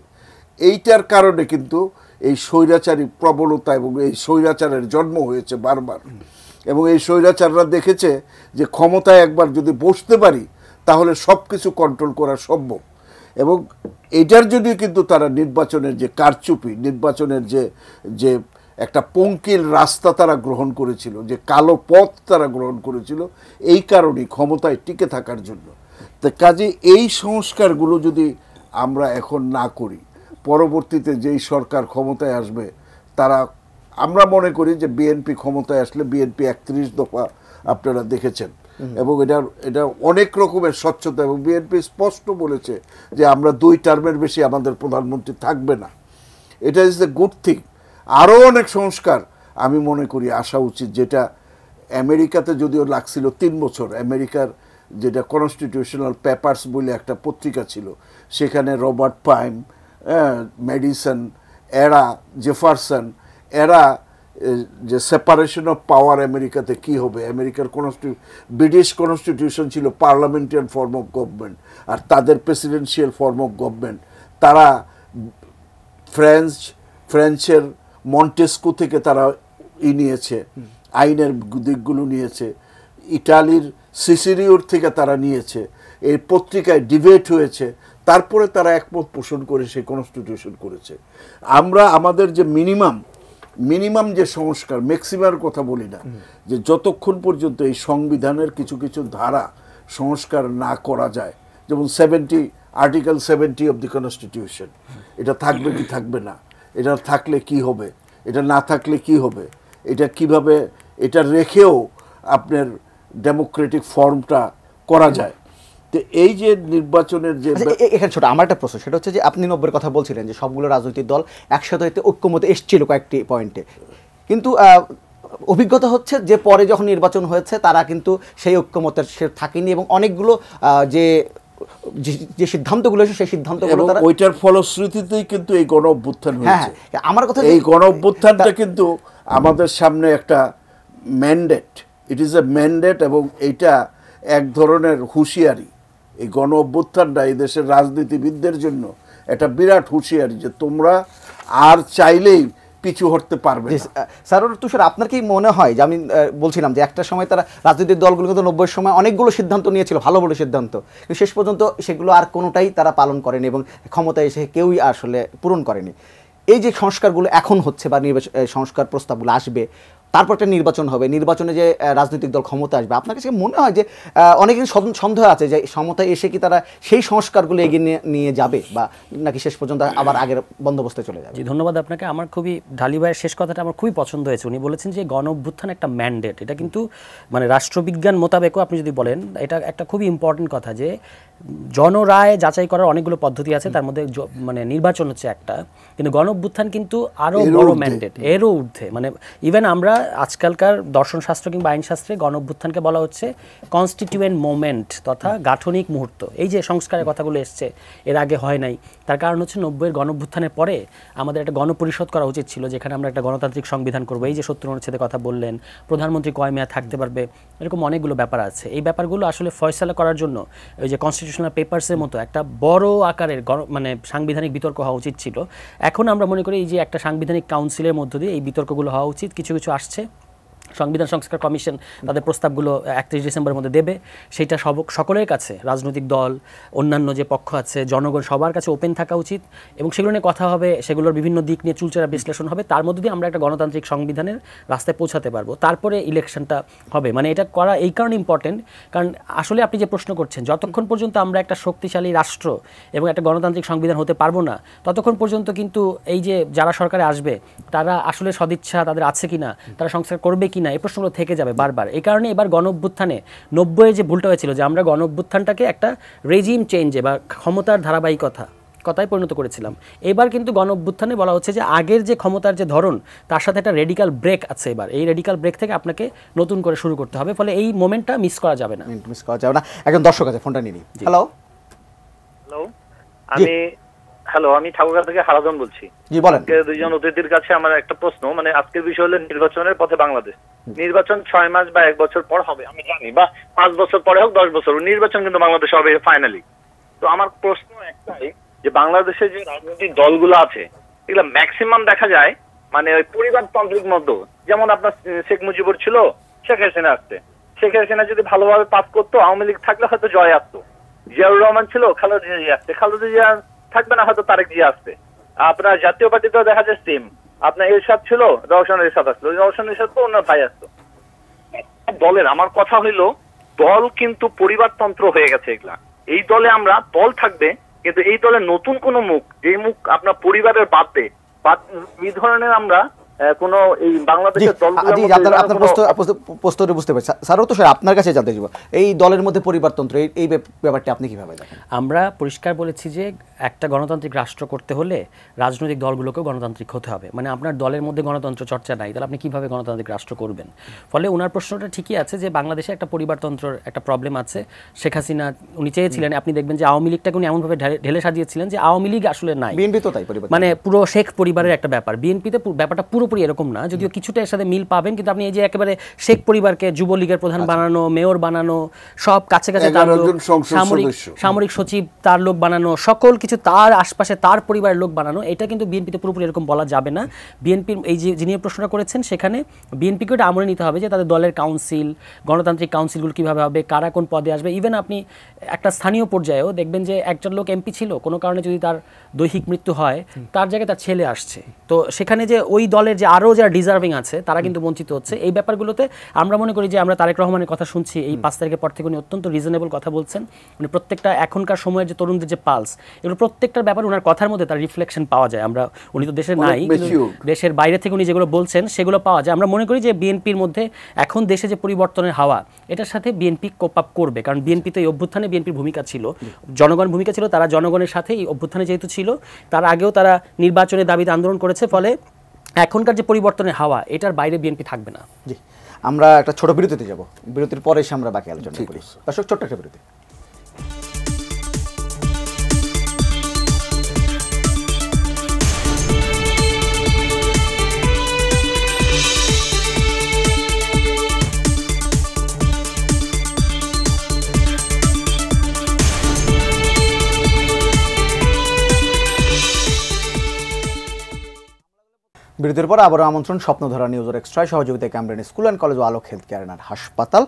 এইটার কারণে কিন্তু এই স্বৈরাচারী প্রবণতা এবং এই স্বৈরাচারের জন্ম হয়েছে বারবার। এবং এই স্বৈরাচাররা দেখেছে যে ক্ষমতায় একবার যদি বসতে পারি তাহলে সব কিছু কন্ট্রোল করা সম্ভব। এবং এটার জন্যই কিন্তু তারা নির্বাচনের যে কারচুপি, নির্বাচনের যে একটা পঙ্কিল রাস্তা তারা গ্রহণ করেছিল, যে কালো পথ তারা গ্রহণ করেছিল, এই কারণেই ক্ষমতায় টিকে থাকার জন্য। তো কাজে এই সংস্কারগুলো যদি আমরা এখন না করি, পরবর্তীতে যেই সরকার ক্ষমতায় আসবে তারা, আমরা মনে করি যে বিএনপি ক্ষমতায় আসলে, বিএনপি 31 দফা আপনারা দেখেছেন, এবং এটা অনেক রকমের স্বচ্ছতা, এবং বিএনপি স্পষ্ট বলেছে যে আমরা 2 টার্মের বেশি আমাদের প্রধানমন্ত্রী থাকবে না। এটা ইজ দ্য গুড থিং। আরও অনেক সংস্কার আমি মনে করি আসা উচিত, যেটা আমেরিকাতে যদিও লাগছিল 3 বছর। আমেরিকার যেটা কনস্টিটিউশনাল পেপারস বলে একটা পত্রিকা ছিল, সেখানে রবার্ট পাইম, ম্যাডিসন, এরা জেফারসন, এরা যে সেপারেশন অফ পাওয়ার আমেরিকাতে কি হবে, আমেরিকার ব্রিটিশ কনস্টিটিউশন ছিল পার্লামেন্টারিয়ান ফর্ম অফ গভর্নমেন্ট, আর তাদের প্রেসিডেন্সিয়াল ফর্ম অফ গভর্নমেন্ট। তারা ফ্রেঞ্চের মন্টেস্কু থেকে তারা নিয়েছে, আইনের দিকগুলো নিয়েছে। ইটালির সিসিলিওর থেকে তারা নিয়েছে, এই পত্রিকায় ডিবেট হয়েছে, তারপরে তারা একমত পোষণ করে সেই কনস্টিটিউশন করেছে। আমরা আমাদের যে মিনিমাম যে সংস্কার, ম্যাক্সিমার কথা বলি না, যে যতক্ষণ পর্যন্ত এই সংবিধানের কিছু কিছু ধারা সংস্কার না করা যায়, যেমন আর্টিকেল 70 অফ দি কনস্টিটিউশন, এটা থাকবে কি থাকবে না, এটা থাকলে কি হবে, এটা না থাকলে কি হবে, এটা কিভাবে এটা রেখেও আপনার ডেমোক্রেটিক ফর্মটা করা যায়। তো এই যে নির্বাচনের যে এখানে ছোট আমার একটা প্রশ্ন, সেটা হচ্ছে যে আপনি 90-এর কথা বলছিলেন যে সবগুলো রাজনৈতিক দল একসাথে হতে ঐক্যমতে এসেছিল কয়েকটি পয়েন্টে, কিন্তু অভিজ্ঞতা হচ্ছে যে পরে যখন নির্বাচন হয়েছে তারা কিন্তু সেই ঐক্যমতের সে থাকেনি, এবং অনেকগুলো যে সিদ্ধান্তগুলো এসে সেই সিদ্ধান্তগুলো তারা ওইটার ফলশ্রুতিতেই কিন্তু এই গণ অভ্যুত্থান হয়েছে। আমার কথা এই গণ অভ্যুত্থানটা কিন্তু আমাদের সামনে একটা mandate, it is a mandate, এবং এইটা এক ধরনের হুঁশিয়ারি। এই গণ অভ্যুত্থানটা এই দেশের রাজনীতিবিদদের জন্য একটা বিরাট হুঁশিয়ারি যে তোমরা আর চাইলেই পিছু হটতে পারবে না। স্যার তুষার, আপনার কি মনে হয় যে আমি বলছিলাম যে একটা সময় তারা রাজনৈতিক দলগুলো কিন্তু 90-এর সময় অনেকগুলো সিদ্ধান্ত নিয়েছিল, ভালো ভালো সিদ্ধান্ত, কিন্তু শেষ পর্যন্ত সেগুলো আর কোনোটাই তারা পালন করেনি এবং ক্ষমতায় এসে কেউই আসলে পূরণ করেনি। এই যে সংস্কারগুলো এখন হচ্ছে বা সংস্কার প্রস্তাবগুলো আসবে, তারপর একটা নির্বাচন হবে, নির্বাচনে যে রাজনৈতিক দল ক্ষমতা আসবে, আপনার কাছে মনে হয় যে অনেকের সন্দেহ আছে যে ক্ষমতায় এসে কি তারা সেই সংস্কারগুলো এগিয়ে নিয়ে যাবে, বা নাকি শেষ পর্যন্ত আবার আগের বন্দোবস্তে চলে যাবে? জি, ধন্যবাদ আপনাকে। আমার খুবই ঢালি ভাইয়ের শেষ কথাটা আমার খুবই পছন্দ হয়েছে। উনি বলেছেন যে গণ অভ্যুত্থান একটা ম্যান্ডেট, এটা কিন্তু মানে রাষ্ট্রবিজ্ঞান মোতাবেকও আপনি যদি বলেন, এটা একটা খুবই ইম্পর্টেন্ট কথা যে জনরায় যাচাই করার অনেকগুলো পদ্ধতি আছে, তার মধ্যে মানে নির্বাচন হচ্ছে একটা, কিন্তু গণ অভ্যুত্থান কিন্তু আরও বড় ম্যান্ডেট, এরও ঊর্ধ্বে। মানে ইভেন আমরা আজকালকার দর্শনশাস্ত্র কিংবা আইনশাস্ত্রে গণ অভ্যুত্থানকে বলা হচ্ছে কনস্টিটিউয়েন্ট মোমেন্ট তথা গাঠনিক মুহূর্ত। এই যে সংস্কারের কথাগুলো এসছে, এর আগে হয় নাই, তার কারণ হচ্ছে 90-এর গণ অভ্যুত্থানের পরে আমাদের একটা গণপরিষদ করা উচিত ছিল, যেখানে আমরা একটা গণতান্ত্রিক সংবিধান করবো। এই যে 70 অনুচ্ছেদের কথা বললেন, প্রধানমন্ত্রী কয় মেয়াদ থাকতে পারবে, এরকম অনেকগুলো ব্যাপার আছে। এই ব্যাপারগুলো আসলে ফয়সালা করার জন্য ওই যে কনস্টিটিউশনাল পেপারসের মতো একটা বড় আকারের মানে সাংবিধানিক বিতর্ক হওয়া উচিত ছিল। এখন আমরা মনে করি এই যে একটা সাংবিধানিক কাউন্সিলের মধ্য দিয়ে এই বিতর্কগুলো হওয়া উচিত। কিছু কিছু আসছে, সংবিধান সংস্কার কমিশন তাদের প্রস্তাবগুলো 31 ডিসেম্বরের মধ্যে দেবে, সেইটা সকলের কাছে, রাজনৈতিক দল, অন্যান্য যে পক্ষ আছে, জনগণ, সবার কাছে ওপেন থাকা উচিত, এবং সেগুলো নিয়ে কথা হবে, সেগুলোর বিভিন্ন দিক নিয়ে চুলচেরা বিশ্লেষণ হবে, তার মধ্যে দিয়ে আমরা একটা গণতান্ত্রিক সংবিধানের রাস্তায় পৌঁছাতে পারবো। তারপরে ইলেকশনটা হবে। মানে এটা করা এই কারণে ইম্পর্টেন্ট, কারণ আসলে আপনি যে প্রশ্ন করছেন, যতক্ষণ পর্যন্ত আমরা একটা শক্তিশালী রাষ্ট্র এবং একটা গণতান্ত্রিক সংবিধান হতে পারবো না, ততক্ষণ পর্যন্ত কিন্তু এই যে যারা সরকারে আসবে তারা আসলে সদিচ্ছা তাদের আছে কিনা, তারা সংস্কার করবে কিনা, এই প্রশ্নগুলো থেকে যাবে বারবার। এই কারণে এবার গণ অভ্যুত্থানে 90-এ যে ভুলটা হয়েছিল, যে আমরা গণ অভ্যুত্থানটাকে একটা রেজিম চেঞ্জে বা ক্ষমতার ধারাবাহিকতায় পরিণত করেছিলাম। এবার কিন্তু গণ অভ্যুত্থানে বলা হচ্ছে যে আগের যে ক্ষমতার যে ধরন, তার সাথে একটা রেডিক্যাল ব্রেক আছে। এবার এই রেডিক্যাল ব্রেক থেকে আপনাকে নতুন করে শুরু করতে হবে, ফলে এই মোমেন্টটা মিস করা যাবে না। একজন দর্শক আছে, ফোনটা নিই। হ্যালো আমি ঠাকুরগাঁ থেকে হারাধন বলছি। জি বলেন। দুইজন অতিথির কাছে আমার একটা প্রশ্ন, মানে আজকের বিষয় হলো নির্বাচনের পথে বাংলাদেশ। নির্বাচন 6 মাস বা 1 বছর পর হবে আমি জানি, বা 5 বছর পরে হোক, 10 বছর, নির্বাচন কিন্তু বাংলাদেশ হবে ফাইনালি। তো আমার প্রশ্ন একটাই, যে বাংলাদেশে যে রাজনৈতিক দলগুলো আছে এগুলো ম্যাক্সিমাম দেখা যায় মানে ওই পরিবারতান্ত্রিক মধ্য, যেমন আপনার শেখ মুজিবুর ছিল, শেখ হাসিনা আসছে, শেখ হাসিনা যদি ভালোভাবে পাস করতো, আওয়ামী লীগ থাকলে হয়তো জয় আসতো। জিয়াউর রহমান ছিল, খালেদা জিয়া আসছে, খালেদা জিয়া থাকবে না, হয়তো তারেক জিয়া আসবে। আপনার জাতীয় পার্টিতেও দেখা যায় সেম, আপনার এরশাদ ছিল, রওশন এরশাদ আসলো, রওশন এরশাদ তো অন্য ভাই আসতো। দলের আমার কথা হইলো, দল কিন্তু পরিবারতন্ত্র হয়ে গেছে এগুলা। এই দলে আমরা দল থাকবে, কিন্তু এই দলে নতুন কোন মুখ, যে মুখ আপনার পরিবারের বাদে এই ধরনের আমরা কোন এই বাংলাদেশের দলগুলো বুঝতে পারছি। স্যারও তো স্যার আপনার কাছে জানতে চাইব, এই দলের মধ্যে পরিবারতন্ত্র, এই ব্যাপারটা আপনি কিভাবে দেখেন? আমরা পরিষ্কার বলেছি যে একটা গণতান্ত্রিক রাষ্ট্র করতে হলে রাজনৈতিক দলগুলোকেও গণতান্ত্রিক হতে হবে। মানে আপনার দলের মধ্যে গণতন্ত্র চর্চা নাই, তাহলে আপনি কিভাবে গণতান্ত্রিক রাষ্ট্র করবেন? ফলে ওনার প্রশ্নটা ঠিকই আছে যে বাংলাদেশে একটা পরিবারতন্ত্রের একটা প্রবলেম আছে। শেখ হাসিনা উনি চেয়েছিলেন, আপনি দেখবেন যে আওয়ামী লীগটাকে উনি এমনভাবে ঢেলে সাজিয়েছিলেন যে আওয়ামী লীগ আসলে নাই, বিএনপি তো তাই, মানে পুরো শেখ পরিবারের একটা ব্যাপার। বিএনপিতে ব্যাপারটা পুরো পুরোপুরি এরকম না, যদিও কিছুটা এর সাথে মিল পাবেন, কিন্তু আপনি এই যে একেবারে শেখ পরিবারকে যুবলীগের প্রধান বানানো, মেয়র বানানো, সব কাছে কাছে তার লোক, সামরিক সচিব তার লোক বানানো, সকল কিছু তার আশপাশে তার পরিবারের লোক বানানো, এটা কিন্তু বিএনপিতে পুরোপুরি এরকম বলা যাবে না। বিএনপির এই যে যিনি প্রশ্নটা করেছেন, সেখানে বিএনপিকে এটা আমলে নিতে হবে যে তাদের দলের কাউন্সিল, গণতান্ত্রিক কাউন্সিলগুলো কীভাবে হবে, কারা কোন পদে আসবে। ইভেন আপনি একটা স্থানীয় পর্যায়েও দেখবেন যে একজন লোক এমপি ছিল, কোনো কারণে যদি তার দৈহিক মৃত্যু হয়, তার জায়গায় তার ছেলে আসছে, তো সেখানে যে ওই দলের যে আরও যারা ডিজার্ভিং আছে তারা কিন্তু বঞ্চিত হচ্ছে। এই ব্যাপারগুলোতে আমরা মনে করি যে আমরা তারেক রহমানের কথা শুনছি এই 5 তারিখের পর থেকে, উনি অত্যন্ত রিজনেবল কথা বলছেন। উনি প্রত্যেকটা এখনকার সময়ের যে তরুণদের যে পালস, এগুলো প্রত্যেকটার ব্যাপার ওনার কথার মধ্যে তার রিফ্লেকশন পাওয়া যায়। আমরা, উনি তো দেশে নাই, দেশের বাইরে থেকে উনি যেগুলো বলছেন সেগুলো পাওয়া যায়। আমরা মনে করি যে বিএনপির মধ্যে এখন দেশে যে পরিবর্তনের হাওয়া, এটার সাথে বিএনপি কোপ আপ করবে, কারণ বিএনপি তো এই অভ্যুত্থানে বিএনপির ভূমিকা ছিল, জনগণ ভূমিকা ছিল, তারা জনগণের সাথে এই অভ্যুত্থানে যেহেতু ছিল, তার আগেও তারা নির্বাচনের দাবিতে আন্দোলন করেছে, ফলে এখনকার যে পরিবর্তনের হাওয়া, এটার বাইরে বিএনপি থাকবে না। জি, আমরা একটা ছোট বিরতিতে যাব, বিরতির পরে এসে আমরা বাকি আলোচনা করি। দর্শক, ছোট্ট একটা বিরতি। বিরতির পর আবারও আমন্ত্রণ স্বপ্নধারা নিউজের এক্সট্রায়, সহযোগিতায় ক্যামব্রিজ স্কুল অ্যান্ড কলেজ ও আলোক হেলথ কেয়ার অ্যান্ড হাসপাতাল।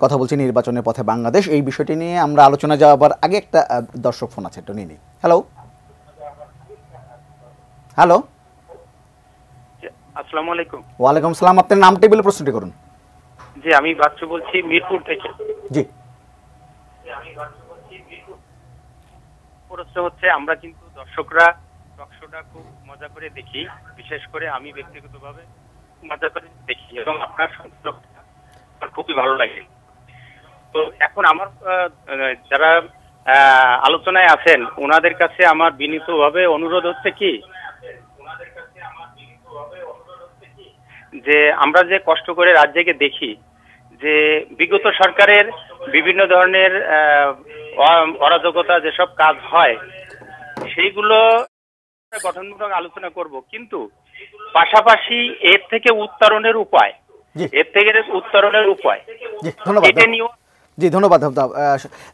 কথা বলছি নির্বাচনের পথে বাংলাদেশ, এই বিষয়টি নিয়ে আমরা আলোচনা যাওয়ার আগে একটা দর্শক ফোন আছে, একটু নিয়ে নিই। হ্যালো হ্যালো, আসসালামু আলাইকুম। ওয়ালাইকুম সালাম, আপনার নাম টেবিলে প্রশ্নটি করুন। জি, আমি বাচ্চু বলছি মিরপুর থেকে। জি, প্রশ্ন হচ্ছে, আমরা কিন্তু দর্শকরা টকশোটা খুব মজা করে দেখি, বিশেষ করে আমি ব্যক্তিগতভাবে মজা করে দেখি, এবং আপনার সংলাপটা খুবই ভালো লাগে। তো এখন আমার যারা আলোচনায় আছেন ওনাদের কাছে আমার বিনীতভাবে অনুরোধ হচ্ছে কি, যে আমরা যে কষ্ট করে রাজ্যকে দেখি যে বিগত সরকারের বিভিন্ন ধরনের অরাজকতা যেসব কাজ হয়, সেইগুলো গঠনমূলক আলোচনা করব, কিন্তু পাশাপাশি এর থেকে উত্তরণের উপায়, এটা নিয়ে। জি, ধন্যবাদ।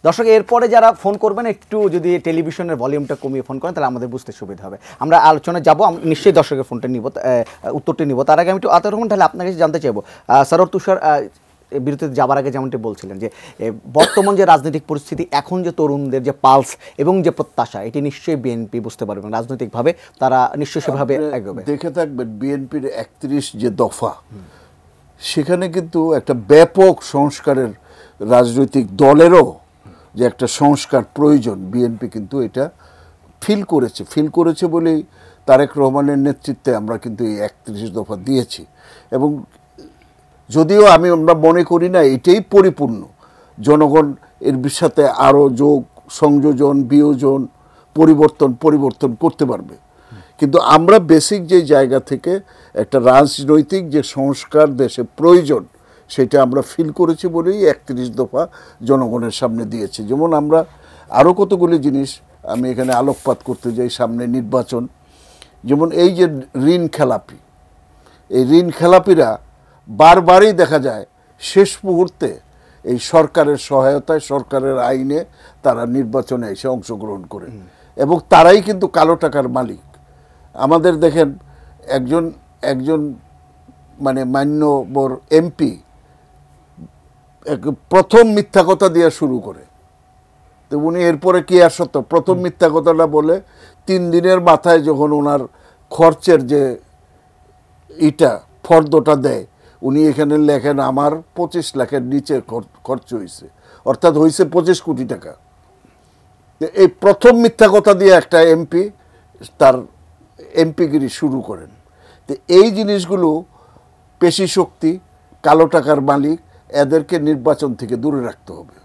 দর্শক, এরপরে যারা ফোন করবেন একটু যদি টেলিভিশনের ভলিউমটা কমিয়ে ফোন করেন, তাহলে আমাদের বুঝতে সুবিধা হবে। আমরা আলোচনায় যাবো, নিশ্চয়ই দর্শকের ফোনটা নিব, উত্তরটি নিব। তার আগে আমি একটু আতাউর রহমান, তাহলে আপনার কাছে জানতে চাইবো, সরোয়ার তুষার বিরতিতে যাবার আগে যেমনটি বলছিলেন যে বর্তমান যে রাজনৈতিক পরিস্থিতি, এখন যে তরুণদের যে পালস এবং যে প্রত্যাশা, এটি নিশ্চয়ই বিএনপি বুঝতে পারবেন, রাজনৈতিকভাবে তারা নিশ্চয়ই সেভাবে এগোবে। দেখে থাকবেন বিএনপির 31 যে দফা, সেখানে কিন্তু একটা ব্যাপক সংস্কারের, রাজনৈতিক দলেরও যে একটা সংস্কার প্রয়োজন, বিএনপি কিন্তু এটা ফিল করেছে বলেই তারেক রহমানের নেতৃত্বে আমরা কিন্তু এই 31 দফা দিয়েছি। এবং যদিও আমরা মনে করি না এটাই পরিপূর্ণ, জনগণ এর সাথে আরও যোগ সংযোজন, বিয়োজন, পরিবর্তন করতে পারবে, কিন্তু আমরা বেসিক যে জায়গা থেকে একটা রাজনৈতিক যে সংস্কার দেশে প্রয়োজন, সেটা আমরা ফিল করেছি বলেই 31 দফা জনগণের সামনে দিয়েছি। যেমন আমরা আরও কতগুলি জিনিস আমি এখানে আলোকপাত করতে যাই, সামনে নির্বাচন, যেমন এই যে ঋণ খেলাপি, এই ঋণ খেলাপিরা বারবারই দেখা যায় শেষ মুহূর্তে এই সরকারের সহায়তায়, সরকারের আইনে তারা নির্বাচনে এসে অংশগ্রহণ করে, এবং তারাই কিন্তু কালো টাকার মালিক। আমাদের দেখেন একজন মানে মান্যবর এমপি প্রথম মিথ্যা কথা দিয়ে শুরু করে, তো উনি এরপরে কি আর সত্য, প্রথম মিথ্যা কথাটা বলে 3 দিনের মাথায় যখন ওনার খরচের যে ফর্দটা দেয়, উনি এখানে লেখেন আমার 25 লাখের নিচে খরচ হয়েছে, অর্থাৎ হয়েছে 25 কোটি টাকা। এই প্রথম মিথ্যা কথা দিয়ে একটা এমপি তার এমপিগিরি শুরু করেন। তো এই জিনিসগুলো, পেশি শক্তি, কালো টাকার মালিক, এদেরকে নির্বাচন থেকে দূরে রাখতে হবে।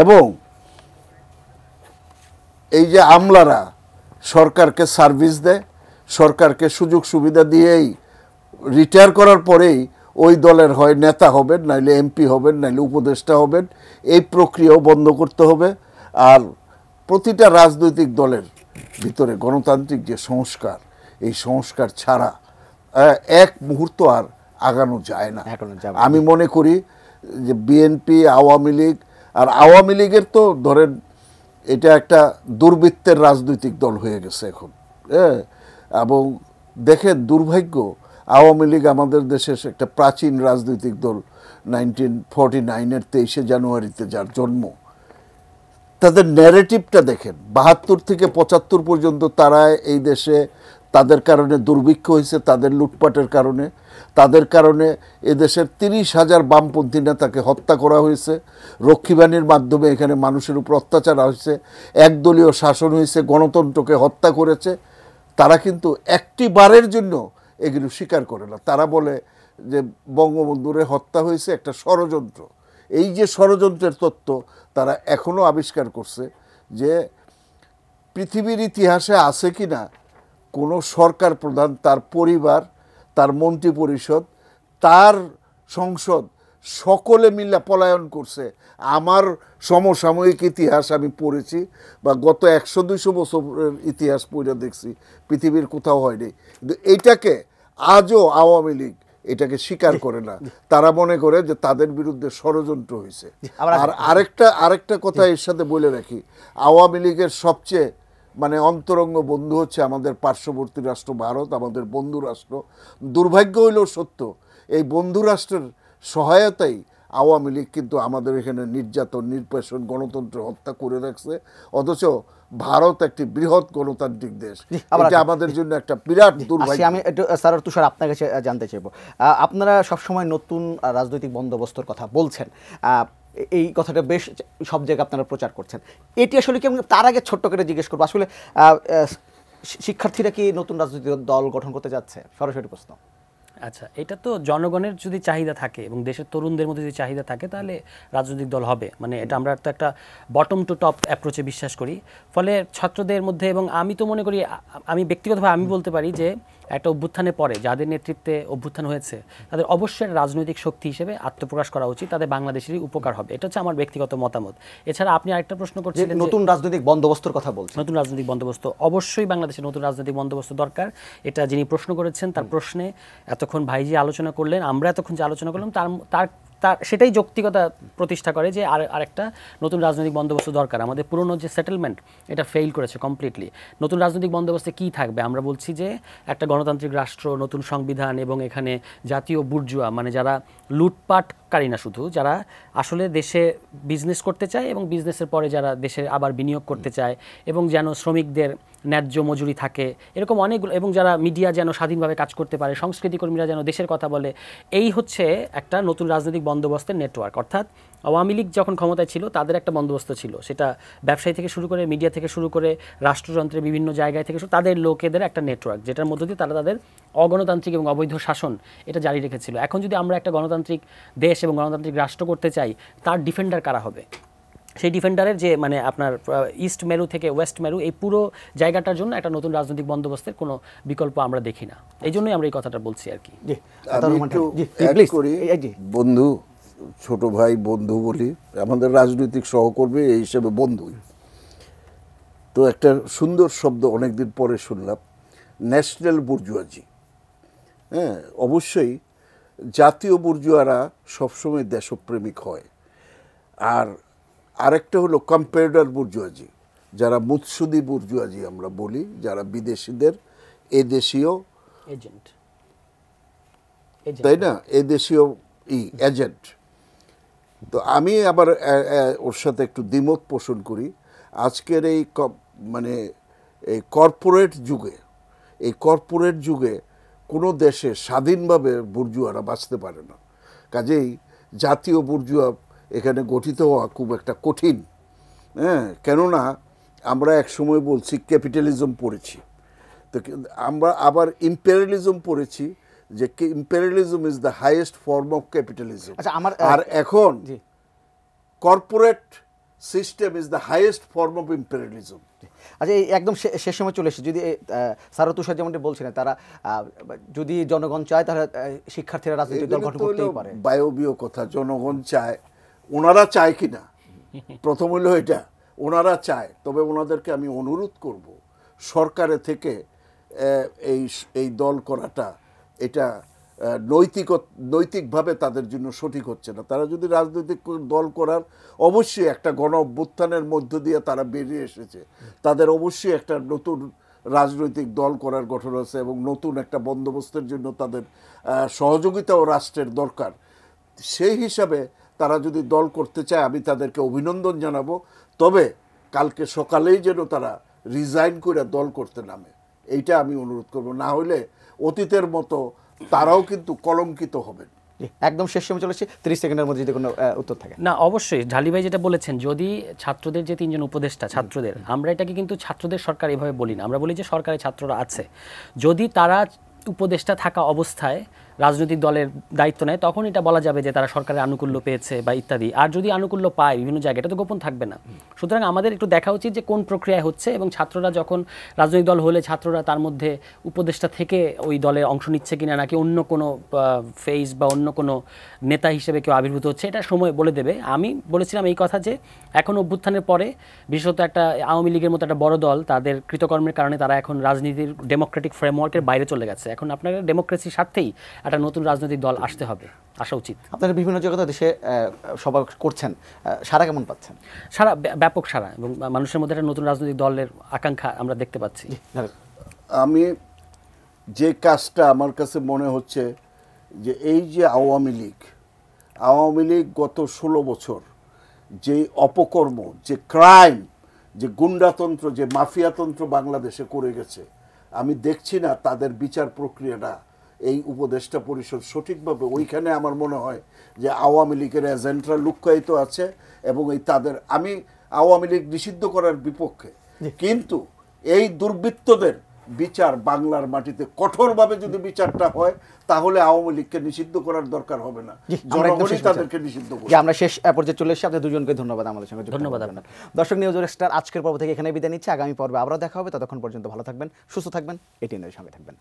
এবং এই যে আমলারা সরকারকে সার্ভিস দেয়, সরকারকে সুযোগ সুবিধা দিয়েই রিটায়ার করার পরেই ওই দলের হয় নেতা হবেন, নাইলে এমপি হবেন, নাইলে উপদেষ্টা হবেন, এই প্রক্রিয়াও বন্ধ করতে হবে। আর প্রতিটা রাজনৈতিক দলের ভিতরে গণতান্ত্রিক যে সংস্কার, এই সংস্কার ছাড়া এক মুহূর্ত আর আগানো যায় না। এখনো যাবে। আমি মনে করি যে বিএনপি, আওয়ামী লীগ, আর আওয়ামী লীগের তো ধরেন এটা একটা দুর্বৃত্তের রাজনৈতিক দল হয়ে গেছে এখন, হ্যাঁ। এবং দেখেন দুর্ভাগ্য, আওয়ামী লীগ আমাদের দেশের একটা প্রাচীন রাজনৈতিক দল, 1949-এর 23শে জানুয়ারিতে যার জন্ম, তাদের ন্যারেটিভটা দেখেন, 72 থেকে 75 পর্যন্ত তারা এই দেশে, তাদের কারণে দুর্ভিক্ষ হয়েছে, তাদের লুটপাটের কারণে, তাদের কারণে এদেশের 30,000 বামপন্থী নেতাকে হত্যা করা হয়েছে, রক্ষীবাহিনীর মাধ্যমে এখানে মানুষের উপর অত্যাচার হয়েছে, একদলীয় শাসন হয়েছে, গণতন্ত্রকে হত্যা করেছে। তারা কিন্তু একটি বারের জন্য এগুলো স্বীকার করে না। তারা বলে যে বঙ্গবন্ধুরে হত্যা হয়েছে একটা ষড়যন্ত্র। এই যে ষড়যন্ত্রের তত্ত্ব তারা এখনও আবিষ্কার করছে যে পৃথিবীর ইতিহাসে আছে কি না কোনো সরকার প্রধান, তার পরিবার, তার মন্ত্রী পরিষদ, তার সংসদ সকলে মিলে পলায়ন করছে। আমার সমসাময়িক ইতিহাস আমি পড়েছি বা গত 100-200 বছরের ইতিহাস পড়ে দেখছি, পৃথিবীর কোথাও হয়নি। কিন্তু এইটাকে আজও আওয়ামী লীগ এটাকে স্বীকার করে না। তারা মনে করে যে তাদের বিরুদ্ধে ষড়যন্ত্র হয়েছে। আর আরেকটা কথা এর সাথে বলে রাখি, আওয়ামী লীগের সবচেয়ে মানে অন্তরঙ্গ বন্ধু হচ্ছে আমাদের পার্শ্ববর্তী রাষ্ট্র ভারত, আমাদের বন্ধু রাষ্ট্র। দুর্ভাগ্য হইলেও সত্য, এই বন্ধু রাষ্ট্রের সহায়তাই আওয়ামী লীগ কিন্তু আমাদের এখানে নির্যাতন, নির্বাসন, গণতন্ত্র হত্যা করে রাখছে। অথচ ভারত একটি বৃহৎ গণতান্ত্রিক দেশ, এটা আমাদের জন্য একটা বিরাট দুর্ভাগ্য। আমি একটু স্যার তুষার আপনার কাছে জানতে চাইব, আপনারা সবসময় নতুন রাজনৈতিক বন্দোবস্তর কথা বলছেন, এই কথাটা বেশ সব জায়গায় আপনারা প্রচার করছেন, এটি আসলে কি? তার আগে ছোট্ট করে জিজ্ঞেস করবো, আসলে শিক্ষার্থীরা কি নতুন রাজনৈতিক দল গঠন করতে যাচ্ছে? সরাসরি প্রশ্ন। আচ্ছা, এটা তো জনগণের যদি চাহিদা থাকে এবং দেশের তরুণদের মধ্যে যদি চাহিদা থাকে তাহলে রাজনৈতিক দল হবে। মানে এটা আমরা তো একটা বটম টু টপ অ্যাপ্রোচে বিশ্বাস করি। ফলে ছাত্রদের মধ্যে, এবং আমি তো মনে করি, আমি ব্যক্তিগতভাবে আমি বলতে পারি যে একটা অভ্যুত্থানের পরে যাদের নেতৃত্বে অভ্যুত্থান হয়েছে তাদের অবশ্যই রাজনৈতিক শক্তি হিসেবে আত্মপ্রকাশ করা উচিত, তাদের বাংলাদেশেরই উপকার হবে। এটা হচ্ছে আমার ব্যক্তিগত মতামত। এছাড়া আপনি আরেকটা প্রশ্ন করছিলেন, নতুন রাজনৈতিক বন্দোবস্তর কথা বলছেন। নতুন রাজনৈতিক বন্দোবস্ত, অবশ্যই বাংলাদেশের নতুন রাজনৈতিক বন্দোবস্ত দরকার। এটা যিনি প্রশ্ন করেছেন তার প্রশ্নে এতক্ষণ ভাই যে আলোচনা করলেন, আমরা এতক্ষণ যে আলোচনা করলাম, তার সেটাই যৌক্তিকতা প্রতিষ্ঠা করে যে আরেকটা নতুন রাজনৈতিক বন্দোবস্ত দরকার। আমাদের পুরনো যে সেটেলমেন্ট এটা ফেইল করেছে কমপ্লিটলি। নতুন রাজনৈতিক বন্দোবস্তে কি থাকবে? আমরা বলছি যে একটা গণতান্ত্রিক রাষ্ট্র, নতুন সংবিধান, এবং এখানে জাতীয় বুর্জুয়া, মানে যারা লুটপাটকারী না শুধু, যারা আসলে দেশে বিজনেস করতে চায় এবং বিজনেসের পরে যারা দেশে আবার বিনিয়োগ করতে চায়, এবং যেন শ্রমিকদের ন্যায্য মজুরি থাকে, এরকম অনেকগুলো, এবং যারা মিডিয়া যেন স্বাধীনভাবে কাজ করতে পারে, সংস্কৃতি কর্মীরা যেন দেশের কথা বলে। এই হচ্ছে একটা নতুন রাজনৈতিক বন্দোবস্তের নেটওয়ার্ক। অর্থাৎ আওয়ামী লীগ যখন ক্ষমতায় ছিল তাদের একটা বন্দোবস্ত ছিল, সেটা ব্যবসায়ী থেকে শুরু করে, মিডিয়া থেকে শুরু করে, রাষ্ট্রযন্ত্রের বিভিন্ন জায়গায় থেকে শুরু, তাদের লোকেদের একটা নেটওয়ার্ক, যেটার মধ্য দিয়ে তারা তাদের অগণতান্ত্রিক এবং অবৈধ শাসন এটা জারি রেখেছিল। এখন যদি আমরা একটা গণতান্ত্রিক দেশ এবং গণতান্ত্রিক রাষ্ট্র করতে চাই, তার ডিফেন্ডার কারা হবে? সেই ডিফেন্ডারের যে মানে আপনার ইস্ট মেরু থেকে ওয়েস্ট মেরু, এই পুরো জায়গাটার জন্য একটা নতুন রাজনৈতিক বন্দোবস্তের কোনো বিকল্প আমরা দেখি না। এই জন্যই আমরা এই কথাটা বলছি আর কি। বন্ধু, ছোট ভাই, বন্ধু বলি, আমাদের রাজনৈতিক সহকর্মী এই হিসেবে বন্ধুই। তো একটা সুন্দর শব্দ অনেকদিন পরে শুনলাম, ন্যাশনাল বুর্জুয়াজি। হ্যাঁ, অবশ্যই জাতীয় বুর্জুয়ারা সবসময় দেশপ্রেমিক হয়। আর আরেকটা হলো কম্পারেটর বুর্জুয়াজি, যারা মুৎসুদি বুর্জুয়াজি আমরা বলি, যারা বিদেশিদের এদেশীয় এজেন্ট, তাই না, এদেশীয় এজেন্ট। তো আমি আবার ওর সাথে একটু দ্বিমত পোষণ করি। আজকের এই মানে এই কর্পোরেট যুগে কোনো দেশে স্বাধীনভাবে বুর্জুয়ারা বাঁচতে পারে না। কাজেই জাতীয় বুর্জুয়া এখানে গঠিত হওয়া খুব একটা কঠিন। হ্যাঁ, কেননা আমরা এক সময় বলছি ক্যাপিটালিজম পড়েছি, তো আমরা আবার ইম্পেরিয়ালিজম পড়েছি, যে imperialism is the highest form of capitalism. আর এখন corporate system is the highest form of imperialism. আচ্ছা, এই একদম শেষ সময় চলে এসেছে। যদি স্যার তুষার যেমনটি বলছিলেন, তারা যদি জনগণ চায় তাহলে শিক্ষার্থীরা রাজনৈতিক দল গঠন করতেই পারে। বায়বীয় কথা, জনগণ চায়, ওনারা চায় কিনা প্রথম হলো এটা, ওনারা চায়। তবে ওনাদেরকে আমি অনুরোধ করব সরকারে থেকে এই দল করাটা এটা নৈতিকভাবে তাদের জন্য সঠিক হচ্ছে না। তারা যদি রাজনৈতিক দল করার, অবশ্যই একটা গণ অভ্যুত্থানের মধ্য দিয়ে তারা বেরিয়ে এসেছে, তাদের অবশ্যই একটা নতুন রাজনৈতিক দল করার গঠন আছে এবং নতুন একটা বন্দোবস্তের জন্য তাদের সহযোগিতা ও রাষ্ট্রের দরকার। সেই হিসাবে তারা যদি দল করতে চায় আমি তাদেরকে অভিনন্দন জানাবো, তবে কালকে সকালেই যেন তারা রিজাইন করে দল করতে নামে, এইটা আমি অনুরোধ করব। না হলে অতীতের মতো তারাও কিন্তু কলঙ্কিত হবেন। একদম শেষ সময় চলেছে, 30 সেকেন্ডের মধ্যে যদি কোনো উত্তর থাকে। না, অবশ্যই ঢালি ভাই যেটা বলেছেন, যদি ছাত্রদের যে 3 জন উপদেষ্টা ছাত্রদের, আমরা এটাকে কিন্তু ছাত্রদের সরকার এভাবে বলি না, আমরা বলি যে সরকারি ছাত্ররা আছে, যদি তারা উপদেষ্টা থাকা অবস্থায় রাজনৈতিক দলের দায়িত্ব নেয় তখন এটা বলা যাবে যে তারা সরকারের আনুকূল্য পেয়েছে বা ইত্যাদি। আর যদি আনুকূল্য পায় বিভিন্ন জায়গায়, এটা তো গোপন থাকবে না। সুতরাং আমাদের একটু দেখা উচিত যে কোন প্রক্রিয়ায় হচ্ছে, এবং ছাত্ররা যখন রাজনৈতিক দল হলে ছাত্ররা তার মধ্যে উপদেষ্টা থেকে ওই দলে অংশ নিচ্ছে কিনা, নাকি অন্য কোনো ফেস বা অন্য কোনো নেতা হিসেবে কেউ আবির্ভূত হচ্ছে, এটা সময় বলে দেবে। আমি বলেছিলাম এই কথা যে এখন অভ্যুত্থানের পরে বিশেষত একটা আওয়ামী লীগের মতো একটা বড় দল, তাদের কৃতকর্মের কারণে তারা এখন রাজনীতির ডেমোক্রেটিক ফ্রেমওয়ার্কের বাইরে চলে গেছে। এখন আপনার ডেমোক্রেসির স্বার্থেই একটা নতুন রাজনৈতিক দল আসতে হবে, আসা উচিত। আপনারা বিভিন্ন জায়গাতে দেশে সভা করছেন, সারা কেমন পাচ্ছেন? সারা ব্যাপক সারা, এবং মানুষের মধ্যে একটা নতুন রাজনৈতিক দলের আকাঙ্ক্ষা আমরা দেখতে পাচ্ছি। আমি যে কাজটা আমার কাছে মনে হচ্ছে যে এই যে আওয়ামী লীগ গত 16 বছর যে অপকর্ম, যে ক্রাইম, যে গুন্ডাতন্ত্র, যে মাফিয়াতন্ত্র বাংলাদেশে করে গেছে, আমি দেখছি না তাদের বিচার প্রক্রিয়াটা এই উপদেষ্টা পরিষদ সঠিকভাবে, ওইখানে আমার মনে হয় যে আওয়ামী লীগের এজেন্টরা লুক্কায়িত আছে। এবং আমি আওয়ামী লীগ নিষিদ্ধ করার বিপক্ষে, কিন্তু এই দুর্বৃত্তদের বিচার বাংলার মাটিতে কঠোরভাবে যদি বিচারটা হয় তাহলে আওয়ামী লীগকে নিষিদ্ধ করার দরকার হবে না, জনগণই তাদেরকে নিষিদ্ধ করবে। আমরা শেষ পর্যায়ে চলে এসেছি। আপনাদের দুজনকে ধন্যবাদ আমাদের সঙ্গে। ধন্যবাদ আপনার। দর্শক, নিউজ স্টার আজকের পর্ব থেকে এখানে বিদায় নিচ্ছে। আগামী পর্বে আবারও দেখা হবে। ততক্ষণ পর্যন্ত ভালো থাকবেন, সুস্থ থাকবেন, এটিএনের সঙ্গে থাকবেন।